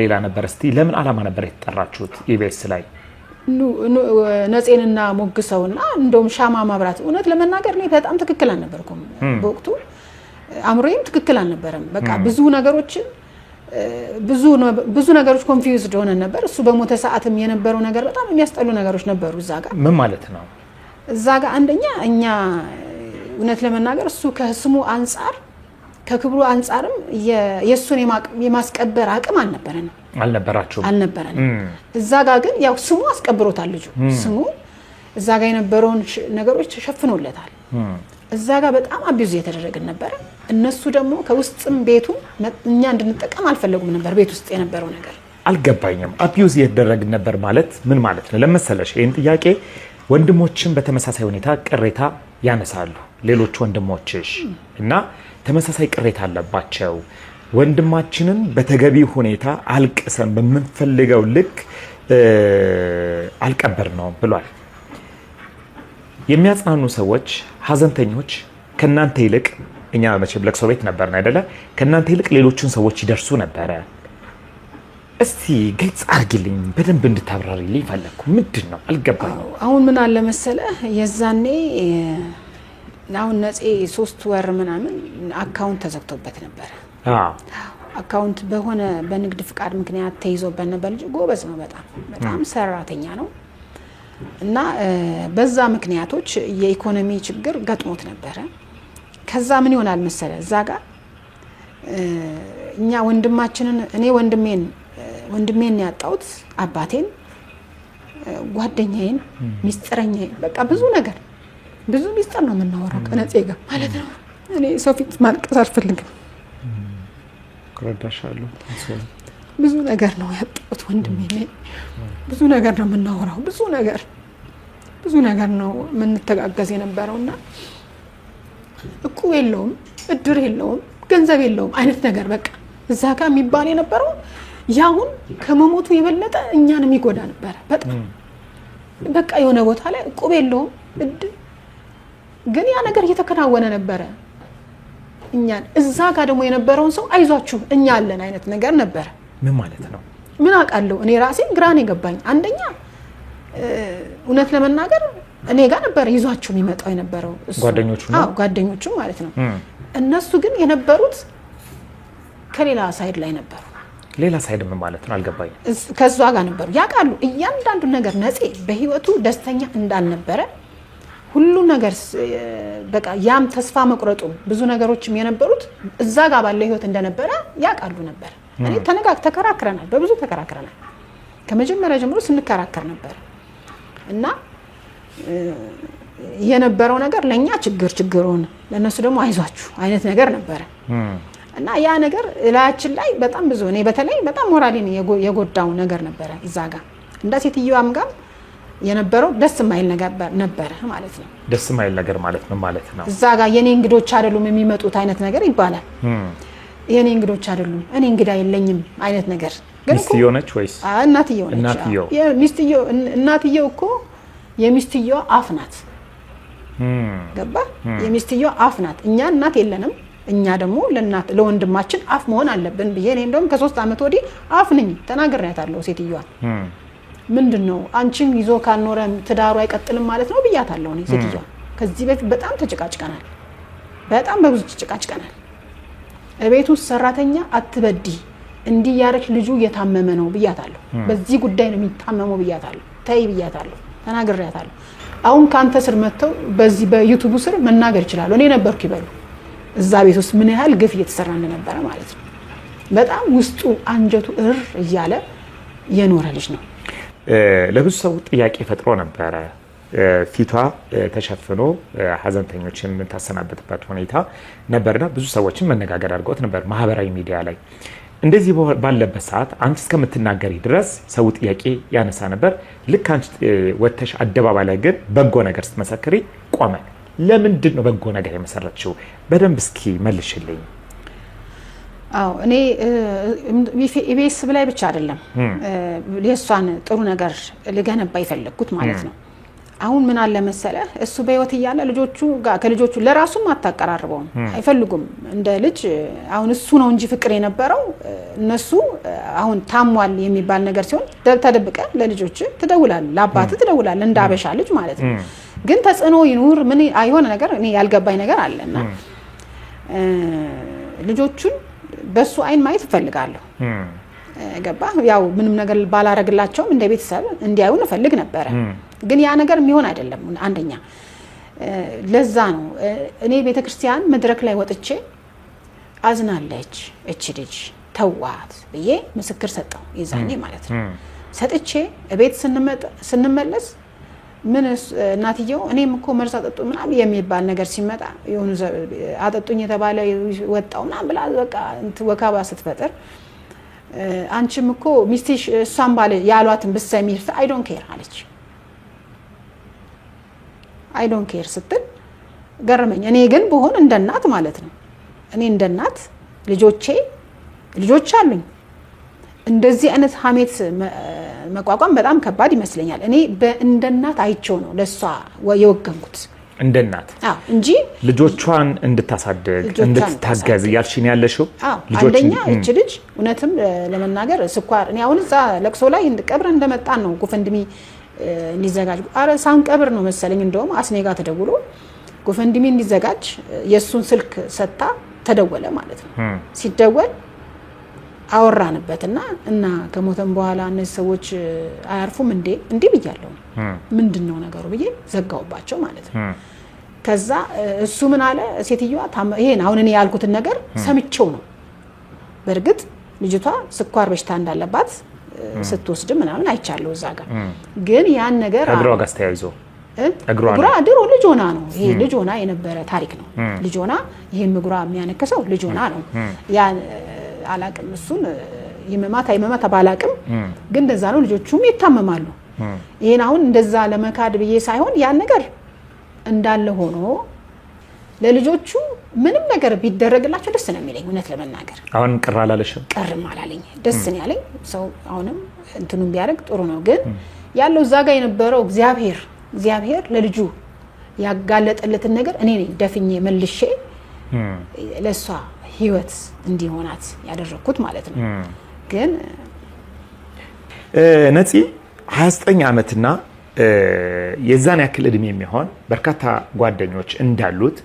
ሌላ ነበር። እስቲ ለምን ዓላማ ነበር የተጠራችሁት ኢቢኤስ ላይ? ነጼንና ሞግሰውና እንደውም ሻማ ማብራት እውነት ለመናገር እኔ በጣም ትክክል አልነበርኩም በወቅቱ አምሮዬም ትክክል አልነበረም። በቃ ብዙ ነገሮች ኮንፊውዝድ ሆነን ነበር። እሱ በሞተ ሰዓትም የነበረው ነገር በጣም የሚያስጠሉ ነገሮች ነበሩ እዛ ጋር። ምን ማለት ነው? እዛ ጋር አንደኛ እኛ እውነት ለመናገር እሱ ከስሙ አንፃር ከክብሩ አንፃርም የሱን የማስቀበር አቅም አልነበረንም። እዛ ጋር ግን ያው ስሙ አስቀብሮታል ልጁ። ስሙ እዛ ጋር የነበረውን ነገሮች ተሸፍኖለታል። እዛ ጋር በጣም አቢዩዝ እየተደረግን ነበር። እነሱ ደግሞ ከውስጥም ቤቱ እኛ እንድንጠቀም አልፈለጉም ነበር። ቤት ውስጥ የነበረው ነገር አልገባኝም። አቢዩዝ እየተደረግን ነበር ማለት ምን ማለት ነው? ለመሰለሽ ይህን ጥያቄ ወንድሞችን በተመሳሳይ ሁኔታ ቅሬታ ያነሳሉ። ሌሎች ወንድሞችሽ እና ተመሳሳይ ቅሬታ አለባቸው። ወንድማችንን በተገቢ ሁኔታ አልቅሰን በምንፈልገው ልክ አልቀበር ነው ብሏል። የሚያጽናኑ ሰዎች፣ ሀዘንተኞች ከናንተ ይልቅ እኛ መቼም ለቅሶ ቤት ነበርን አይደለ? ከናንተ ይልቅ ሌሎችን ሰዎች ይደርሱ ነበረ። እስቲ ግልጽ አድርጊልኝ፣ በደንብ እንድታብራሪልኝ ፈለኩ። ምንድን ነው አልገባኝም። አሁን ምን አለ መሰለህ የዛኔ አሁን ነጼ 3 ወር ምናምን አካውንት ተዘግቶበት ነበር። አካውንት በሆነ በንግድ ፍቃድ ምክንያት ተይዞበት ነበር። ልጅ ጎበዝ ነው፣ በጣም ሰራተኛ ነው እና በዛ ምክንያቶች የኢኮኖሚ ችግር ገጥሞት ነበረ። ከዛ ምን ይሆናል መሰለ እዛ ጋር እኛ እኔ ወንድሜን ያጣሁት አባቴን፣ ጓደኛዬን፣ ሚስጥረኛዬን በቃ ብዙ ሚስጥር ነው የምናወራው ከነጼ ጋር ማለት ነው። እኔ ሰው ፊት ማልቀስ አልፈልግም። ከረዳሻለሁ። ብዙ ነገር ነው ያጣሁት ወንድሜ። ብዙ ነገር ነው የምናወራው፣ ብዙ ነገር ነው የምንተጋገዝ የነበረውና እቁብ የለውም፣ እድር የለውም፣ ገንዘብ የለውም አይነት ነገር በቃ እዛ ጋር የሚባል የነበረው ያሁን ከመሞቱ የበለጠ እኛን የሚጎዳ ነበረ በጣም በቃ የሆነ ቦታ ላይ እቁብ የለውም እድር ግን ያ ነገር እየተከናወነ ነበረ። እኛን እዛ ጋር ደግሞ የነበረውን ሰው አይዟችሁ እኛ አለን አይነት ነገር ነበረ። ምን ማለት ነው? ምን አውቃለሁ እኔ ራሴ ግራን የገባኝ አንደኛ እውነት ለመናገር እኔ ጋር ነበር ይዟችሁ የሚመጣው የነበረው ጓደኞቹ ማለት ነው። እነሱ ግን የነበሩት ከሌላ ሳይድ ላይ ነበሩ። ሌላ ሳይድ ምን ማለት ነው አልገባኝ። ከዛ ጋር ነበሩ ያውቃሉ እያንዳንዱ ነገር ነጼ በህይወቱ ደስተኛ እንዳልነበረ ሁሉ ነገር በቃ ያም ተስፋ መቁረጡ ብዙ ነገሮችም የነበሩት እዛ ጋር ባለ ህይወት እንደነበረ ያውቃሉ ነበር። እኔ ተከራክረናል፣ በብዙ ተከራክረናል። ከመጀመሪያ ጀምሮ ስንከራከር ነበር እና የነበረው ነገር ለኛ ችግሩን ለነሱ ደግሞ አይዟችሁ አይነት ነገር ነበረ እና ያ ነገር ላያችን ላይ በጣም ብዙ እኔ በተለይ በጣም ሞራሊን የጎዳው ነገር ነበረ። እዛ ጋር እንደ ሴትዮዋም ጋር የነበረው ደስ የማይል ነገር ነበረ ማለት ነው። ደስ የማይል ነገር ማለት ምን ማለት ነው? እዛ ጋር የኔ እንግዶች አይደሉም የሚመጡት አይነት ነገር ይባላል። የኔ እንግዶች አይደሉም እኔ እንግዳ የለኝም አይነት ነገር። ግን ሚስትየው ነች ወይስ እናትየው ነች? እናትየው እኮ የሚስትየው አፍ ናት። ገባ? የሚስትየው አፍ ናት። እኛ እናት የለንም። እኛ ደግሞ ለወንድማችን አፍ መሆን አለብን ብዬ እኔ እንደውም ከ3 ዓመት ወዲህ አፍ ነኝ ተናግሬያታለሁ ሴትዮዋ። ምንድነው አንቺን ይዞ ካልኖረ ትዳሩ አይቀጥልም ማለት ነው ብያታለሁ እኔ ሴትዮዋ። ከዚህ በፊት በጣም ተጨቃጭቀናል፣ በጣም በብዙ ተጨቃጭቀናል። እቤት ውስጥ ሰራተኛ አትበዲ እንዲህ ያረክ ልጁ የታመመ ነው ብያታለሁ። በዚህ ጉዳይ ነው የሚታመመው ብያታለሁ። ተይ ብያታለሁ፣ ተናግሬያታለሁ። አሁን ካንተ ስር መተው በዚህ በዩቲዩብ ስር መናገር ይችላል። እኔ ነበርኩ ይበሉ እዛ ቤት ውስጥ ምን ያህል ግፍ እየተሰራ እንደነበረ ማለት ነው። በጣም ውስጡ አንጀቱ እያለ የኖረ ልጅ ነው። ለብዙ ሰው ጥያቄ ፈጥሮ ነበረ። ፊቷ ተሸፍኖ ሀዘንተኞችን የምታሰናበትበት ሁኔታ ነበርና ብዙ ሰዎችን መነጋገር አድርገውት ነበር ማህበራዊ ሚዲያ ላይ። እንደዚህ ባለበት ሰዓት አንቺ እስከምትናገሪ ድረስ ሰው ጥያቄ ያነሳ ነበር። ልክ አንቺ ወተሽ አደባባይ ላይ ግን በጎ ነገር ስትመሰክሪ ቆመ። ለምንድን ነው በጎ ነገር የመሰረችው? በደንብ እስኪ መልሽልኝ። አዎ እኔ ኢቢኤስ ላይ ብቻ አይደለም የሷን ጥሩ ነገር ልገነባ ይፈልኩት ማለት ነው። አሁን ምን አለ መሰለህ እሱ በህይወት እያለ ልጆቹ ጋር ከልጆቹ ለራሱም አታቀራርበውም አይፈልጉም እንደ ልጅ አሁን እሱ ነው እንጂ ፍቅር የነበረው እነሱ አሁን ታሟል የሚባል ነገር ሲሆን ተደብቀ ለልጆች ትደውላለህ ለአባትህ ትደውላለህ እንደ አበሻ ልጅ ማለት ነው ግን ተጽዕኖ ይኑር ምን አይሆነ ነገር እኔ ያልገባኝ ነገር አለና ልጆቹን በሱ አይን ማየት እፈልጋለሁ ገባ ያው ምንም ነገር ባላረግላቸውም እንደ ቤተሰብ እንዲያዩን እፈልግ ነበር ግን ያ ነገር የሚሆን አይደለም አንደኛ ለዛ ነው እኔ ቤተክርስቲያን መድረክ ላይ ወጥቼ አዝናለች እቺ ልጅ ተዋት ብዬ ምስክር ሰጠው ይዛኔ ማለት ነው ሰጥቼ ቤት ስንመለስ ምን እናትየው እኔም እኮ መርሳ ጠጡ ምናምን የሚባል ነገር ሲመጣ የሆነ አጠጡኝ የተባለ ወጣውና ብላ በቃ ወካባ ስትፈጥር አንቺም እኮ ሚስቲሽ እሷን ባለ ያሏትን ብሰሚ አይ ዶንት ኬር አለች አይ ዶንት ኬር ስትል ገረመኝ እኔ ግን በሆነ እንደ እናት ማለት ነው እኔ እንደ እናት ልጆች አሉኝ እንደዚህ አይነት ሀሜት መቋቋም በጣም ከባድ ይመስለኛል እኔ እንደ እናት አይቼው ነው ለሷ የወገንኩት እንደ እናት እንጂ ልጆቿን እንድታሳድግ እንድትታገዝ ያልሽኝ ያለሽው አንደኛ እቺ ልጅ እውነትም ለመናገር ስኳር እኔ አሁን እዛ ለቅሶ ላይ ቀብር እንደመጣን ነው ጎፈንድሚ እንዲዘጋጅ አረ ሳንቀብር ነው መሰለኝ እንደውም አስኔጋ ተደውሎ ጎፈንድሚ እንዲዘጋጅ የሱን ስልክ ሰጣ ተደወለ ማለት ነው ሲደወል አወራንበትና እና ከሞተም በኋላ እነዚህ ሰዎች አያርፉም እንዴ ብያለሁ ምንድነው ነገሩ ብዬ ዘጋውባቸው ማለት ነው ከዛ እሱ ምን አለ ሴትዮዋ ይሄን አሁን እኔ ያልኩትን ነገር ሰምቼው ነው በርግጥ ልጅቷ ስኳር በሽታ እንዳለባት ስትወስድ ምናምን አይቻለሁ እዛ ጋር ግን ያን ነገር እግሯ ጋር ተያይዞ እግሯ ድሮ ልጅ ሆና ነው ይሄ ልጅ ሆና የነበረ ታሪክ ነው ልጅ ሆና ይሄን እግሯ የሚያነከሰው ልጅ ሆና ነው ያ አላቅም እሱን ይመማታ ባላቅም ግን እንደዛ ነው ልጆቹም ይታመማሉ ይሄን አሁን እንደዛ ለመካድ ብዬ ሳይሆን ያን ነገር እንዳለ ሆኖ ለልጆቹ ምንም ነገር ቢደረግላቸው ደስ ነው የሚለኝ እውነት ለመናገር አሁን ቅር አላለሽም ቅርም አላለኝ ደስ ነው ያለኝ ሰው አሁንም እንትኑን ቢያደርግ ጥሩ ነው ግን ያለው እዛ ጋር የነበረው እግዚአብሔር ለልጁ ያጋለጠለትን ነገር እኔ ነኝ ደፍኜ መልሼ ለሷ ህይወት እንዲሆናት ያደረኩት ማለት ነው ግን ነፂ 29 ዓመትና የዛን ያክል እድሜ የሚሆን በርካታ ጓደኞች እንዳሉት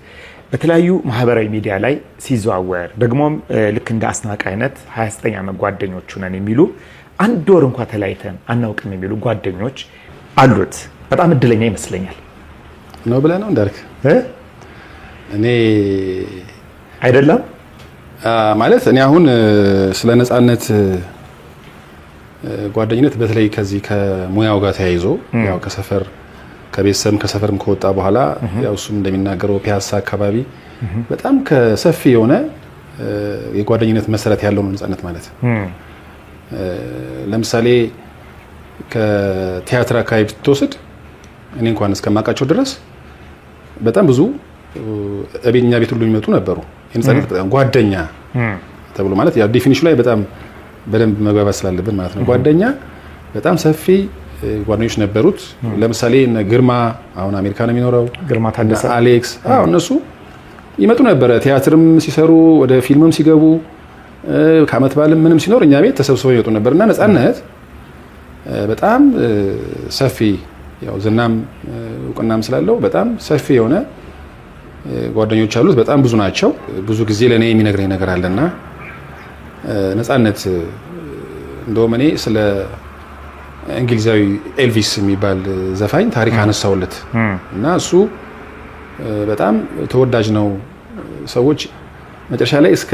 በተለያዩ ማህበራዊ ሚዲያ ላይ ሲዘዋወር ደግሞም ልክ እንደ አስናቀ አይነት 29 ዓመት ጓደኞቹ ነን የሚሉ አንድ ወር እንኳን ተለያይተን አናውቅም የሚሉ ጓደኞች አሉት በጣም እድለኛ ይመስለኛል ነው ብለህ ነው እንዳልክ እኔ አይደለም ማለት እኔ አሁን ስለ ነፃነት ጓደኝነት በተለይ ከዚህ ከሙያው ጋር ተያይዞ ያው ከሰፈርም ከወጣ በኋላ ያው እሱም እንደሚናገረው ፒያሳ አካባቢ በጣም ከሰፊ የሆነ የጓደኝነት መሰረት ያለው ነው ነፃነት ማለት ለምሳሌ ከቲያትር አካባቢ ብትወስድ እኔ እንኳን እስከማውቃቸው ድረስ በጣም ብዙ እቤኛ ቤት ሁሉ የሚመጡ ነበሩ የነፃነት በጣም ጓደኛ ተብሎ ማለት ያው ዲፊኒሽኑ ላይ በጣም በደንብ መግባባት ስላለብን ማለት ነው ጓደኛ በጣም ሰፊ ጓደኞች ነበሩት ለምሳሌ እነ ግርማ አሁን አሜሪካ ነው የሚኖረው ግርማ ታደሰ አሌክስ እነሱ ይመጡ ነበር ቲያትርም ሲሰሩ ወደ ፊልምም ሲገቡ ከአመት በዓልም ምንም ሲኖር እኛ ቤት ተሰብስበው ይመጡ ነበርና ነፃነት በጣም ሰፊ ያው ዝናም እውቅናም ስላለው በጣም ሰፊ የሆነ ጓደኞች አሉት በጣም ብዙ ናቸው ብዙ ጊዜ ለኔ የሚነግረኝ ነገር አለና ነፃነት እንደውም እኔ ስለ እንግሊዛዊ ኤልቪስ የሚባል ዘፋኝ ታሪክ አነሳውለት እና እሱ በጣም ተወዳጅ ነው ሰዎች መጨረሻ ላይ እስከ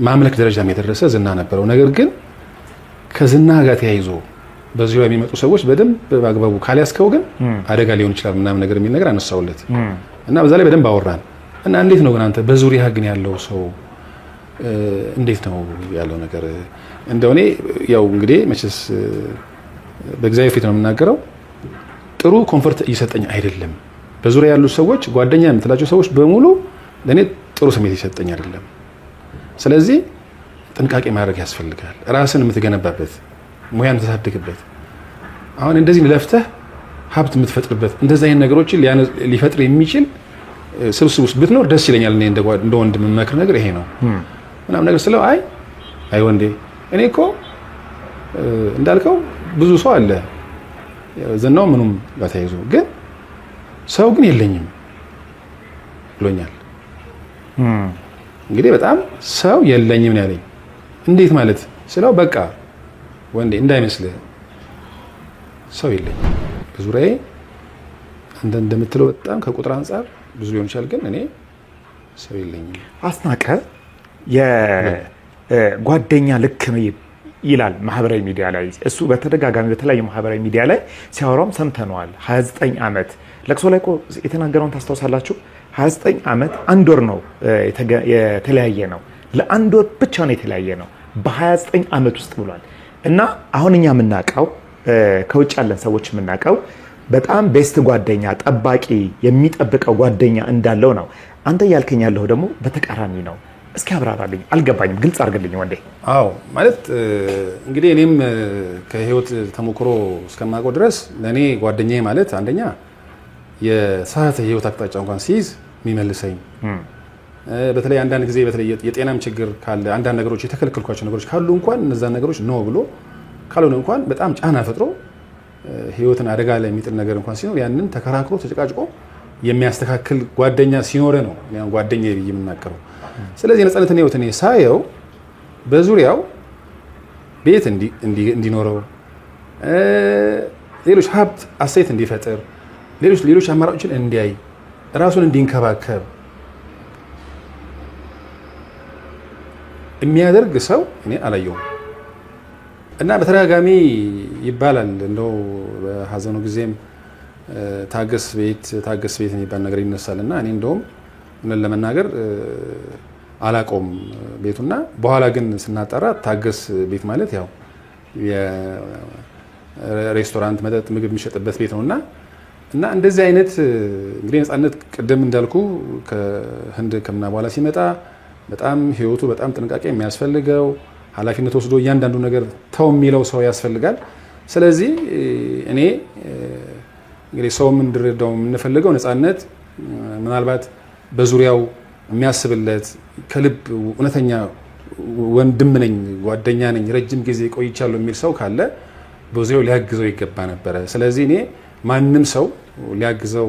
ማምለክ ደረጃ የደረሰ ዝና ነበረው ነገር ግን ከዝና ጋር ተያይዞ በዚሁ የሚመጡ ሰዎች በደንብ በአግባቡ ካልያዝከው ግን አደጋ ሊሆን ይችላል ምናምን ነገር የሚል ነገር አነሳውለት እና በዛ ላይ በደንብ አወራን እና እንዴት ነው ግን አንተ በዙሪያ ግን ያለው ሰው እንዴት ነው ያለው ነገር እንደሆነ ያው እንግዲህ መቼስ በእግዚአብሔር ፊት ነው የምናገረው ጥሩ ኮምፎርት እየሰጠኝ አይደለም በዙሪያ ያሉ ሰዎች ጓደኛ የምትላቸው ሰዎች በሙሉ ለኔ ጥሩ ስሜት እየሰጠኝ አይደለም ስለዚህ ጥንቃቄ ማድረግ ያስፈልጋል ራስን የምትገነባበት ሙያን ተሳድግበት አሁን እንደዚህ ለፍተህ ሀብት የምትፈጥርበት እንደዚህ አይነት ነገሮችን ሊፈጥር የሚችል ስብስብ ውስጥ ብትኖር ደስ ይለኛል። እኔ እንደ ወንድ የምመክር ነገር ይሄ ነው ምናምን ነገር ስለው አይ ወንዴ እኔ እኮ እንዳልከው ብዙ ሰው አለ ዝናው ምኑም ጋር ተያይዞ ግን ሰው ግን የለኝም ብሎኛል። እንግዲህ በጣም ሰው የለኝም ነው ያለኝ። እንዴት ማለት ስለው በቃ ወንዴ እንዳይመስልህ ሰው የለኝም በዙሪያዬ እንደምትለው በጣም ከቁጥር አንጻር ብዙ ሊሆን ይችላል ግን እኔ ሰው የለኝም። አስናቀ የጓደኛ ልክ ነው ይላል ማህበራዊ ሚዲያ ላይ። እሱ በተደጋጋሚ በተለያዩ ማህበራዊ ሚዲያ ላይ ሲያወራም ሰምተነዋል። 29 ዓመት ለቅሶ ላይ የተናገረውን ታስታውሳላችሁ? 29 ዓመት አንድ ወር ነው የተለያየ ነው። ለአንድ ወር ብቻ ነው የተለያየ ነው በ29 ዓመት ውስጥ ብሏል። እና አሁን እኛ የምናውቀው ከውጭ ያለን ሰዎች የምናውቀው በጣም ቤስት ጓደኛ ጠባቂ የሚጠብቀው ጓደኛ እንዳለው ነው። አንተ እያልከኝ ያለው ደግሞ በተቃራኒ ነው። እስኪ አብራራልኝ፣ አልገባኝም፣ ግልጽ አድርግልኝ ወንዴ። አዎ ማለት እንግዲህ እኔም ከህይወት ተሞክሮ እስከማውቀው ድረስ ለእኔ ጓደኛዬ ማለት አንደኛ የሰዓት የህይወት አቅጣጫ እንኳን ሲይዝ የሚመልሰኝ፣ በተለይ አንዳንድ ጊዜ በተለይ የጤናም ችግር ካለ አንዳንድ ነገሮች የተከለከልኳቸው ነገሮች ካሉ እንኳን እነዛን ነገሮች ኖ ብሎ ካልሆነ እንኳን በጣም ጫና ፈጥሮ ህይወትን አደጋ ላይ የሚጥል ነገር እንኳን ሲኖር ያንን ተከራክሮ ተጨቃጭቆ የሚያስተካክል ጓደኛ ሲኖረ ነው ጓደኛዬ ብዬ የምናገረው። ስለዚህ ነፃነትን ህይወት እኔ ሳየው በዙሪያው ቤት እንዲኖረው፣ ሌሎች ሀብት አስተያየት እንዲፈጥር፣ ሌሎች አማራጮችን እንዲያይ፣ ራሱን እንዲንከባከብ የሚያደርግ ሰው እኔ አላየውም። እና በተደጋጋሚ ይባላል እንደው በሀዘኑ ጊዜም ታገስ ቤት የሚባል ነገር ይነሳል። እና እኔ እንደውም ምን ለመናገር አላቆም ቤቱና በኋላ ግን ስናጠራ ታገስ ቤት ማለት ያው የሬስቶራንት መጠጥ ምግብ የሚሸጥበት ቤት ነውና እና እንደዚህ አይነት እንግዲህ ነፃነት ቅድም እንዳልኩ ከህንድ ሕክምና በኋላ ሲመጣ በጣም ህይወቱ በጣም ጥንቃቄ የሚያስፈልገው ኃላፊነት ወስዶ እያንዳንዱ ነገር ተው የሚለው ሰው ያስፈልጋል። ስለዚህ እኔ እንግዲህ ሰውም እንዲረዳው የምንፈልገው ነፃነት ምናልባት በዙሪያው የሚያስብለት ከልብ እውነተኛ ወንድም ነኝ ጓደኛ ነኝ ረጅም ጊዜ ቆይቻለሁ የሚል ሰው ካለ በዙሪያው ሊያግዘው ይገባ ነበረ። ስለዚህ እኔ ማንም ሰው ሊያግዘው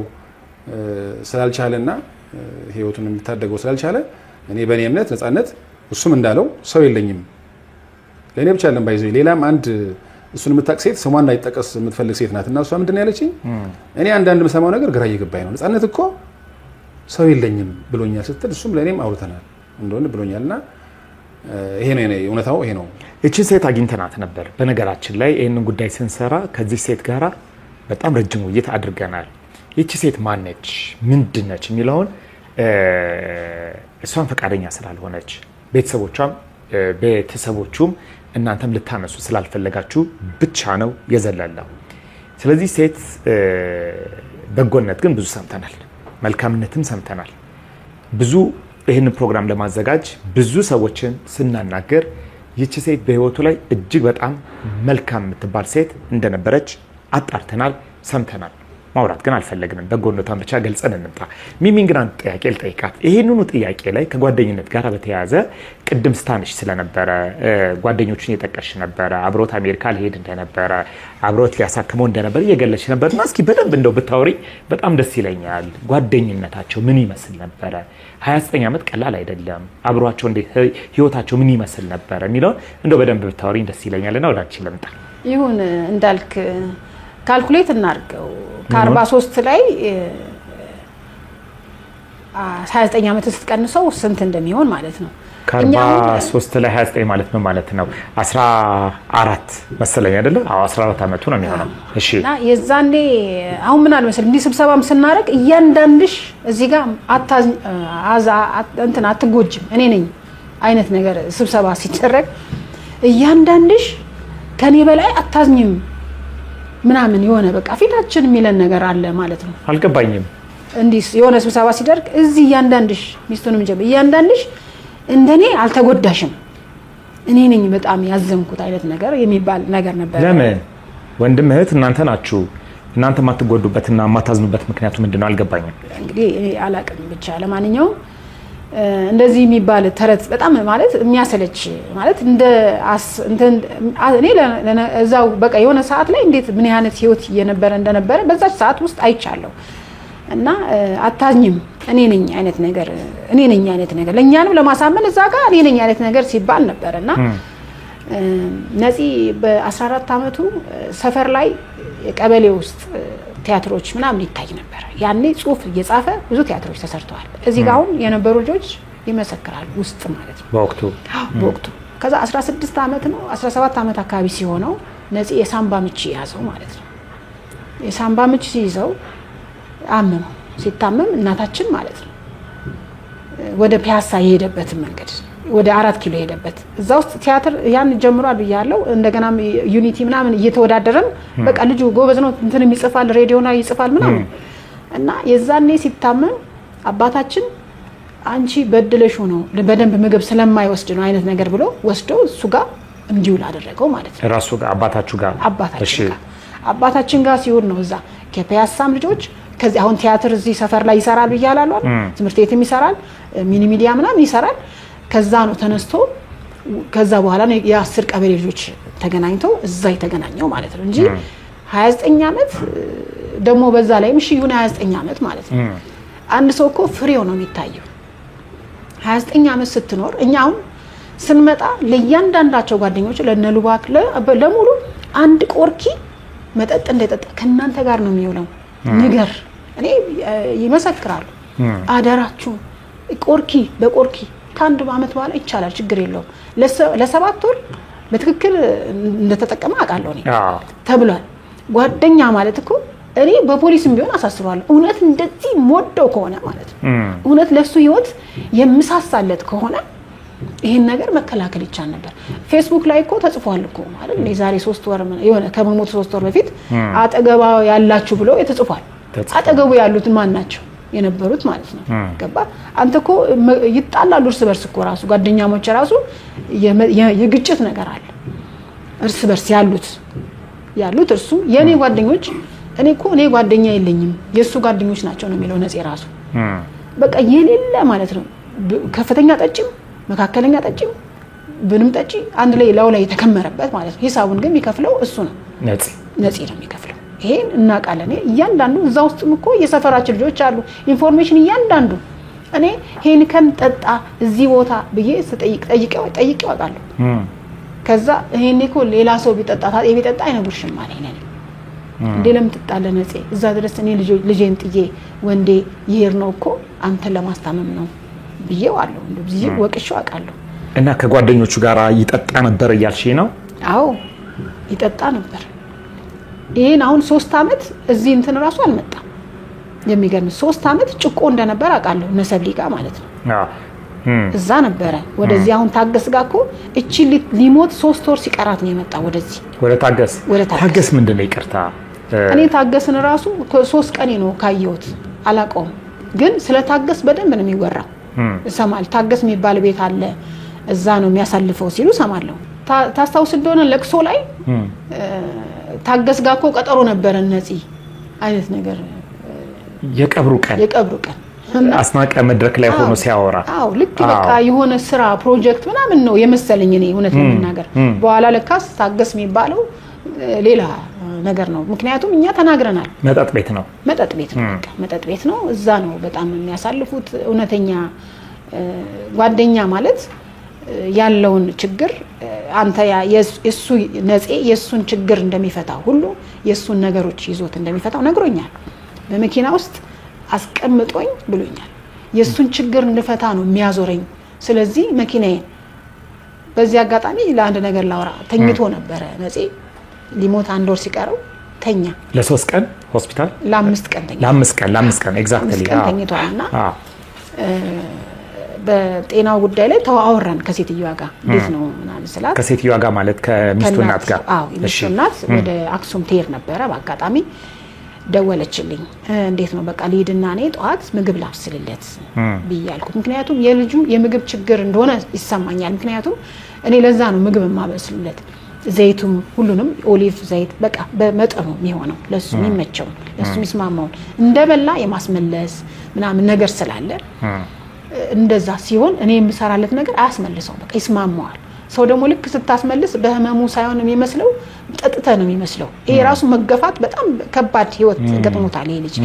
ስላልቻለና ህይወቱን የሚታደገው ስላልቻለ እኔ በእኔ እምነት ነፃነት እሱም እንዳለው ሰው የለኝም ለእኔ ብቻ ለም ባይዘ ሌላም አንድ እሱን የምታውቅ ሴት ስሟ እንዳይጠቀስ የምትፈልግ ሴት ናት። እና እሷ ምንድን ነው ያለችኝ? እኔ አንዳንድ የምሰማው ነገር ግራ እየገባኝ ነው። ነፃነት እኮ ሰው የለኝም ብሎኛል ስትል እሱም ለእኔም አውርተናል እንደሆነ ብሎኛል። እና ይሄ ነው እውነታው ይሄ ነው። ይቺን ሴት አግኝተናት ነበር። በነገራችን ላይ ይህንን ጉዳይ ስንሰራ ከዚህ ሴት ጋራ በጣም ረጅም ውይይት አድርገናል። ይቺ ሴት ማነች ምንድን ነች የሚለውን እሷን ፈቃደኛ ስላልሆነች ቤተሰቦቹም እናንተም ልታነሱ ስላልፈለጋችሁ ብቻ ነው የዘለለው። ስለዚህ ሴት በጎነት ግን ብዙ ሰምተናል፣ መልካምነትም ሰምተናል። ብዙ ይህን ፕሮግራም ለማዘጋጅ ብዙ ሰዎችን ስናናገር ይቺ ሴት በህይወቱ ላይ እጅግ በጣም መልካም የምትባል ሴት እንደነበረች አጣርተናል፣ ሰምተናል። ማውራት ግን አልፈለግንም። በጎነቷን ብቻ ገልጸን እንምጣ። ሚሚን ግን አንድ ጥያቄ ልጠይቃት። ይህንኑ ጥያቄ ላይ ከጓደኝነት ጋር በተያያዘ ቅድም ስታንሽ ስለነበረ ጓደኞቹን የጠቀሽ ነበረ፣ አብሮት አሜሪካ ሊሄድ እንደነበረ፣ አብሮት ሊያሳክመው እንደነበረ እየገለች ነበር። እና እስኪ በደንብ እንደው ብታወሪ በጣም ደስ ይለኛል። ጓደኝነታቸው ምን ይመስል ነበረ? 29 ዓመት ቀላል አይደለም። አብሯቸው እንዴት ህይወታቸው ምን ይመስል ነበረ የሚለውን እንደው በደንብ ብታወሪኝ ደስ ይለኛልና ወደ አንቺ ልምጣ። ይሁን እንዳልክ ካልኩሌት እናድርገው። ከ43 ላይ 29 ዓመት ስትቀንሰው ስንት እንደሚሆን ማለት ነው። ከ43 ላይ 29 ማለት ምን ማለት ነው? 14 መሰለኝ አይደለ? አዎ 14 ዓመቱ ነው የሚሆነው። እሺ። እና የዛኔ አሁን ምን አለ መሰለኝ እንዲህ ስብሰባም ስናደርግ እያንዳንድሽ እዚህ ጋር አትጎጅም እኔ ነኝ አይነት ነገር ስብሰባ ሲደረግ እያንዳንድሽ ከኔ በላይ አታዝኝም ምናምን የሆነ በቃ ፊታችን የሚለን ነገር አለ ማለት ነው። አልገባኝም። እንዲህ የሆነ ስብሰባ ሲደርግ እዚህ እያንዳንድሽ ሚስቱንም ጀምሮ እያንዳንድሽ እንደኔ አልተጎዳሽም እኔ ነኝ በጣም ያዘንኩት አይነት ነገር የሚባል ነገር ነበር። ለምን ወንድም እህት እናንተ ናችሁ። እናንተ የማትጎዱበትና የማታዝኑበት ምክንያቱ ምንድነው አልገባኝም። እንግዲህ አላቅም ብቻ ለማንኛውም እንደዚህ የሚባል ተረት በጣም ማለት የሚያሰለች ማለት እንደ እኔ እዛው በቃ የሆነ ሰዓት ላይ እንዴት ምን አይነት ህይወት እንደነበረ በዛች ሰዓት ውስጥ አይቻለሁ እና አታዝኝም እኔ ነኝ አይነት ነገር ለኛንም ለማሳመን እዛ ጋር እኔ ነኝ አይነት ነገር ሲባል ነበርና ነፂ በ14 አመቱ ሰፈር ላይ ቀበሌ ውስጥ ቲያትሮች ምናምን ይታይ ነበር። ያኔ ጽሁፍ እየጻፈ ብዙ ቲያትሮች ተሰርተዋል። እዚህ ጋር አሁን የነበሩ ልጆች ይመሰክራሉ ውስጥ ማለት ነው በወቅቱ ከዛ 16 አመት ነው 17 አመት አካባቢ ሲሆነው ነፂ የሳምባ ምች ያዘው ማለት ነው። የሳምባ ምች ሲይዘው አመመው። ሲታመም እናታችን ማለት ነው ወደ ፒያሳ የሄደበት መንገድ ወደ 4 ኪሎ ሄደበት እዛ ውስጥ ቲያትር ያን ጀምሯል ብያለሁ። እንደገና ዩኒቲ ምናምን እየተወዳደረን በቃ ልጁ ጎበዝ ነው እንትን ይጽፋል ሬዲዮና ይጽፋል ምናምን እና የዛኔ ሲታመም አባታችን አንቺ በድለሽ ነው በደንብ ምግብ ስለማይወስድ ነው አይነት ነገር ብሎ ወስዶ እሱ ጋር እንዲውል አደረገው ማለት ነው። ራሱ ጋር አባታችን ጋር ሲውል ነው እዛ ከፒያሳም ልጆች ከዚህ አሁን ቲያትር እዚህ ሰፈር ላይ ይሰራል ብያለሁ አይደል? ትምህርት ቤትም ይሰራል ሚኒ ሚዲያ ምናምን ይሰራል። ከዛ ነው ተነስቶ ከዛ በኋላ ነው የ10 ቀበሌ ልጆች ተገናኝተው እዛ የተገናኘው ማለት ነው እንጂ 29 አመት ደግሞ በዛ ላይ ምሽ ይሁን 29 አመት ማለት ነው። አንድ ሰው እኮ ፍሬው ነው የሚታየው 29 አመት ስትኖር። እኛ አሁን ስንመጣ ለእያንዳንዳቸው ጓደኞች ለነሉባክ ለሙሉ አንድ ቆርኪ መጠጥ እንደጠጣ ከእናንተ ጋር ነው የሚውለው ንገር እኔ ይመሰክራሉ። አደራችሁ ቆርኪ በቆርኪ ከአንድ አመት በኋላ ይቻላል ችግር የለውም ለ7 ወር በትክክል እንደተጠቀመ አውቃለሁ እኔ ተብሏል። ጓደኛ ማለት እኮ እኔ በፖሊስም ቢሆን አሳስባለሁ እውነት እንደዚህ ሞደው ከሆነ ማለት ነው እውነት ለሱ ህይወት የምሳሳለት ከሆነ ይሄን ነገር መከላከል ይቻል ነበር። ፌስቡክ ላይ እኮ ተጽፏል እኮ አይደል ለዛሬ 3 ወር የሆነ ከመሞት 3 ወር በፊት አጠገባ ያላችሁ ብሎ የተጽፏል። አጠገቡ ያሉት ማን ናቸው የነበሩት ማለት ነው ገባ። አንተ እኮ ይጣላሉ እርስ በርስ እኮ ራሱ ጓደኛሞች ራሱ የግጭት ነገር አለ እርስ በርስ ያሉት እርሱ የኔ ጓደኞች እኔ ጓደኛ የለኝም የሱ ጓደኞች ናቸው ነው የሚለው ነፂ ራሱ በቃ የሌለ ማለት ነው። ከፍተኛ ጠጪም መካከለኛ ጠጪም ብንም ጠጪ አንድ ላይ ላው ላይ የተከመረበት ማለት ነው። ሂሳቡን ግን የሚከፍለው እሱ ነው ነፂ ነው የሚከፍለው። ይሄን እናውቃለን። እያንዳንዱ እዛ ውስጥም እኮ የሰፈራችን ልጆች አሉ ኢንፎርሜሽን እያንዳንዱ እኔ ይሄን ከን ጠጣ እዚህ ቦታ ብዬ ጠይቄው አውቃለሁ። ከዛ ይሄን እኮ ሌላ ሰው ቢጠጣ አይነግሩሽም ማለት ነው እንዴ ለምን ትጣለ ነፂ እዛ ድረስ እኔ ልጄን ጥዬ ወንዴ ይሄር ነው እኮ አንተን ለማስታመም ነው ብዬው አለው እንደዚህ ወቅሽው አውቃለሁ። እና ከጓደኞቹ ጋር ይጠጣ ነበር እያልሽ ነው? አዎ ይጠጣ ነበር። ይሄን አሁን 3 አመት እዚህ እንትን ራሱ አልመጣም። የሚገርም 3 አመት ጭቆ እንደነበር አውቃለሁ ነሰብሊ ጋር ማለት ነው። እዛ ነበረ። ወደዚህ አሁን ታገስ ጋር እኮ እቺ ሊሞት 3 ወር ሲቀራት ነው የመጣው ወደዚህ ወደ ታገስ ምንድነው ይቅርታ እኔ ታገስን ራሱ 3 ቀን ነው ካየሁት አላውቀውም። ግን ስለ ታገስ በደንብ ነው የሚወራው እሰማል። ታገስ የሚባል ቤት አለ እዛ ነው የሚያሳልፈው ሲሉ ሰማለሁ። ታስታውስ እንደሆነ ለቅሶ ላይ ታገስ ጋር እኮ ቀጠሮ ነበር ነፂ አይነት ነገር የቀብሩ ቀን አስናቀ መድረክ ላይ ሆኖ ሲያወራ አዎ ልክ በቃ የሆነ ስራ ፕሮጀክት ምናምን ነው የመሰለኝ እኔ እውነት ለመናገር። በኋላ ለካስ ታገስ የሚባለው ሌላ ነገር ነው። ምክንያቱም እኛ ተናግረናል። መጠጥ ቤት ነው በቃ መጠጥ ቤት ነው። እዛ ነው በጣም የሚያሳልፉት። እውነተኛ ጓደኛ ማለት ያለውን ችግር አንተ የሱ ነፂ የሱን ችግር እንደሚፈታ ሁሉ የሱን ነገሮች ይዞት እንደሚፈታው ነግሮኛል። በመኪና ውስጥ አስቀምጦኝ ብሎኛል። የሱን ችግር እንድፈታ ነው የሚያዞረኝ። ስለዚህ መኪናዬን በዚህ አጋጣሚ ለአንድ ነገር ላውራ ተኝቶ ነበረ ነፂ ሊሞት 1 ወር ሲቀረው ተኛ። ለ3 ቀን ሆስፒታል ለ5 ቀን ተኛ። ለ5 ቀን ኤግዛክትሊ ተኝቷልና በጤናው ጉዳይ ላይ ተዋወራን ከሴትዮዋ ጋር እንዴት ነው ምናምን ስላት ከሴትዮዋ ጋር ማለት ከሚስቱ እናት ጋር አዎ ሚስቱ እናት ወደ አክሱም ትሄድ ነበረ። በአጋጣሚ ደወለችልኝ። እንዴት ነው በቃ ልሂድና እኔ ጠዋት ምግብ ላብስልለት ብያልኩት። ምክንያቱም የልጁ የምግብ ችግር እንደሆነ ይሰማኛል። ምክንያቱም እኔ ለዛ ነው ምግብ የማበስልለት ዘይቱም ሁሉንም ኦሊቭ ዘይት በቃ በመጠኑ የሚሆነው ለሱ የሚመቸው ለሱ የሚስማማውን እንደበላ የማስመለስ ምናምን ነገር ስላለ እንደዛ ሲሆን እኔ የምሰራለት ነገር አያስመልሰው በቃ ይስማማዋል። ሰው ደግሞ ልክ ስታስመልስ በህመሙ ሳይሆን የሚመስለው ጠጥተ ነው የሚመስለው። ይሄ ራሱ መገፋት በጣም ከባድ ህይወት ገጥሞታል ይሄ ልጅ።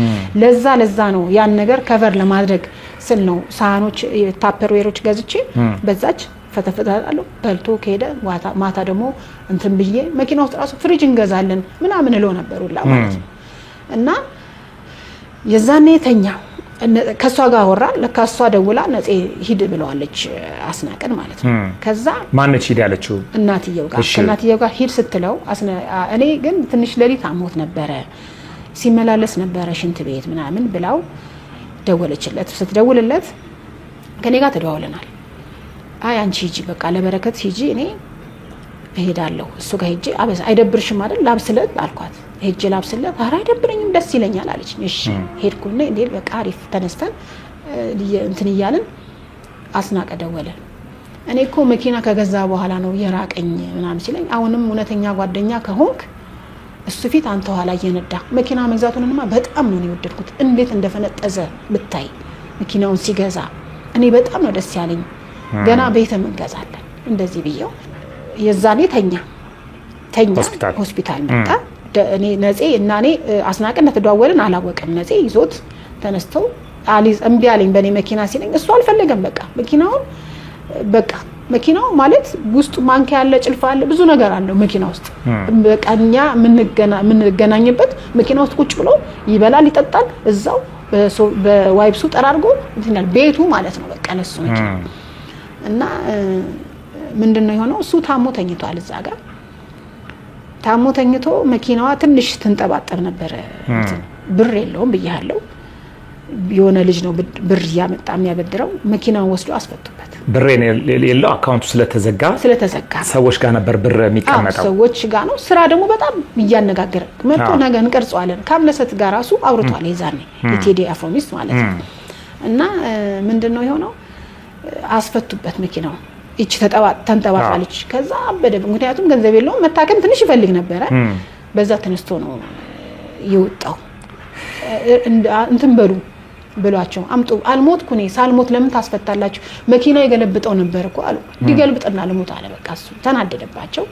ለዛ ነው ያን ነገር ከቨር ለማድረግ ስል ነው ሳህኖች ታፐርዌሮች ገዝቼ በዛች ፈተፈታለሁ በልቶ ከሄደ ማታ ደግሞ እንትን ብዬ መኪና ውስጥ ራሱ ፍሪጅ እንገዛለን ምናምን እለው ነበር ሁላ ማለት ነው። እና የዛኔ ተኛ ከሷ ጋር አወራን። ለካሷ ደውላ ነፂ ሂድ ብለዋለች አስናቀን ማለት ነው። ከዛ ማነች ሂድ ያለችው? እናትየው ጋር ሂድ ስትለው እኔ ግን ትንሽ ሌሊት አሞት ነበረ ሲመላለስ ነበረ ሽንት ቤት ምናምን ብላው ደወለችለት። ስትደውልለት ከኔ ጋር ተደዋውለናል። አይ አንቺ ሂጂ በቃ ለበረከት ሂጂ እኔ እሄዳለሁ እሱ ጋር ሂጂ አይደብርሽም አይደል ላብስለት አልኳት። ሄጄ ላብስለት ኧረ አይደብረኝም ደስ ይለኛል አለች። እሺ ሄድኩና እንዴ በቃ አሪፍ ተነስተን እንትን እያልን አስናቀ ደወለ። እኔ እኮ መኪና ከገዛ በኋላ ነው የራቀኝ ምናምን ሲለኝ አሁንም እውነተኛ ጓደኛ ከሆንክ እሱ ፊት አንተ ኋላ እየነዳ መኪና መግዛቱንማ በጣም ነው የወደድኩት። እንዴት እንደፈነጠዘ ብታይ መኪናውን ሲገዛ እኔ በጣም ነው ደስ ያለኝ። ገና ቤተም እንገዛለን እንደዚህ ብየው የዛኔ ተኛ ሆስፒታል መጣ። እኔ ነፂ እና እኔ አስናቀን ተደዋወልን አላወቀም። ነፂ ይዞት ተነስተው አሊዝ እምቢ አለኝ በኔ መኪና ሲለኝ እሱ አልፈለገም። በቃ መኪናው ማለት ውስጡ ማንኪያ ያለ ጭልፋ አለ ብዙ ነገር አለው መኪና ውስጥ። በቃ እኛ የምንገናኝበት መኪና ውስጥ ቁጭ ብሎ ይበላል ይጠጣል እዛው በዋይፕሱ ጠራርጎ እንትናል ቤቱ ማለት ነው በቃ ለሱ መኪና። እና ምንድነው የሆነው እሱ ታሞ ተኝቷል እዛ ጋር ታሞ ተኝቶ መኪናዋ ትንሽ ትንጠባጠብ ነበር። ብር የለውም ብያለሁ። የሆነ ልጅ ነው ብር ያመጣ የሚያበድረው መኪናውን ወስዶ አስፈቱበት። ብር የለው አካውንቱ ስለተዘጋ ሰዎች ጋር ነበር ብር የሚቀመጠው ሰዎች ጋር ነው። ስራ ደግሞ በጣም እያነጋገረ መጥቶ ነገ እንቀርጸዋለን ካምለሰት ጋር ራሱ አውርቷል የዛኔ የቴዲ አፍሮ ሚስት ማለት ነው። እና ምንድነው የሆነው አስፈቱበት መኪናው እቺ ተንጠባጣለች። ከዛ አበደ። ምክንያቱም ገንዘብ የለውም መታከም ትንሽ ይፈልግ ነበር። በዛ ተነስቶ ነው ይወጣው። እንትን ብሏቸው አምጡ አልሞትኩ እኔ ሳልሞት ለምን ታስፈታላችሁ? መኪና ይገለብጠው ነበር እኮ አሉ። ዲገልብጥና ልሞት አለ። በቃ እሱ ተናደደባቸው።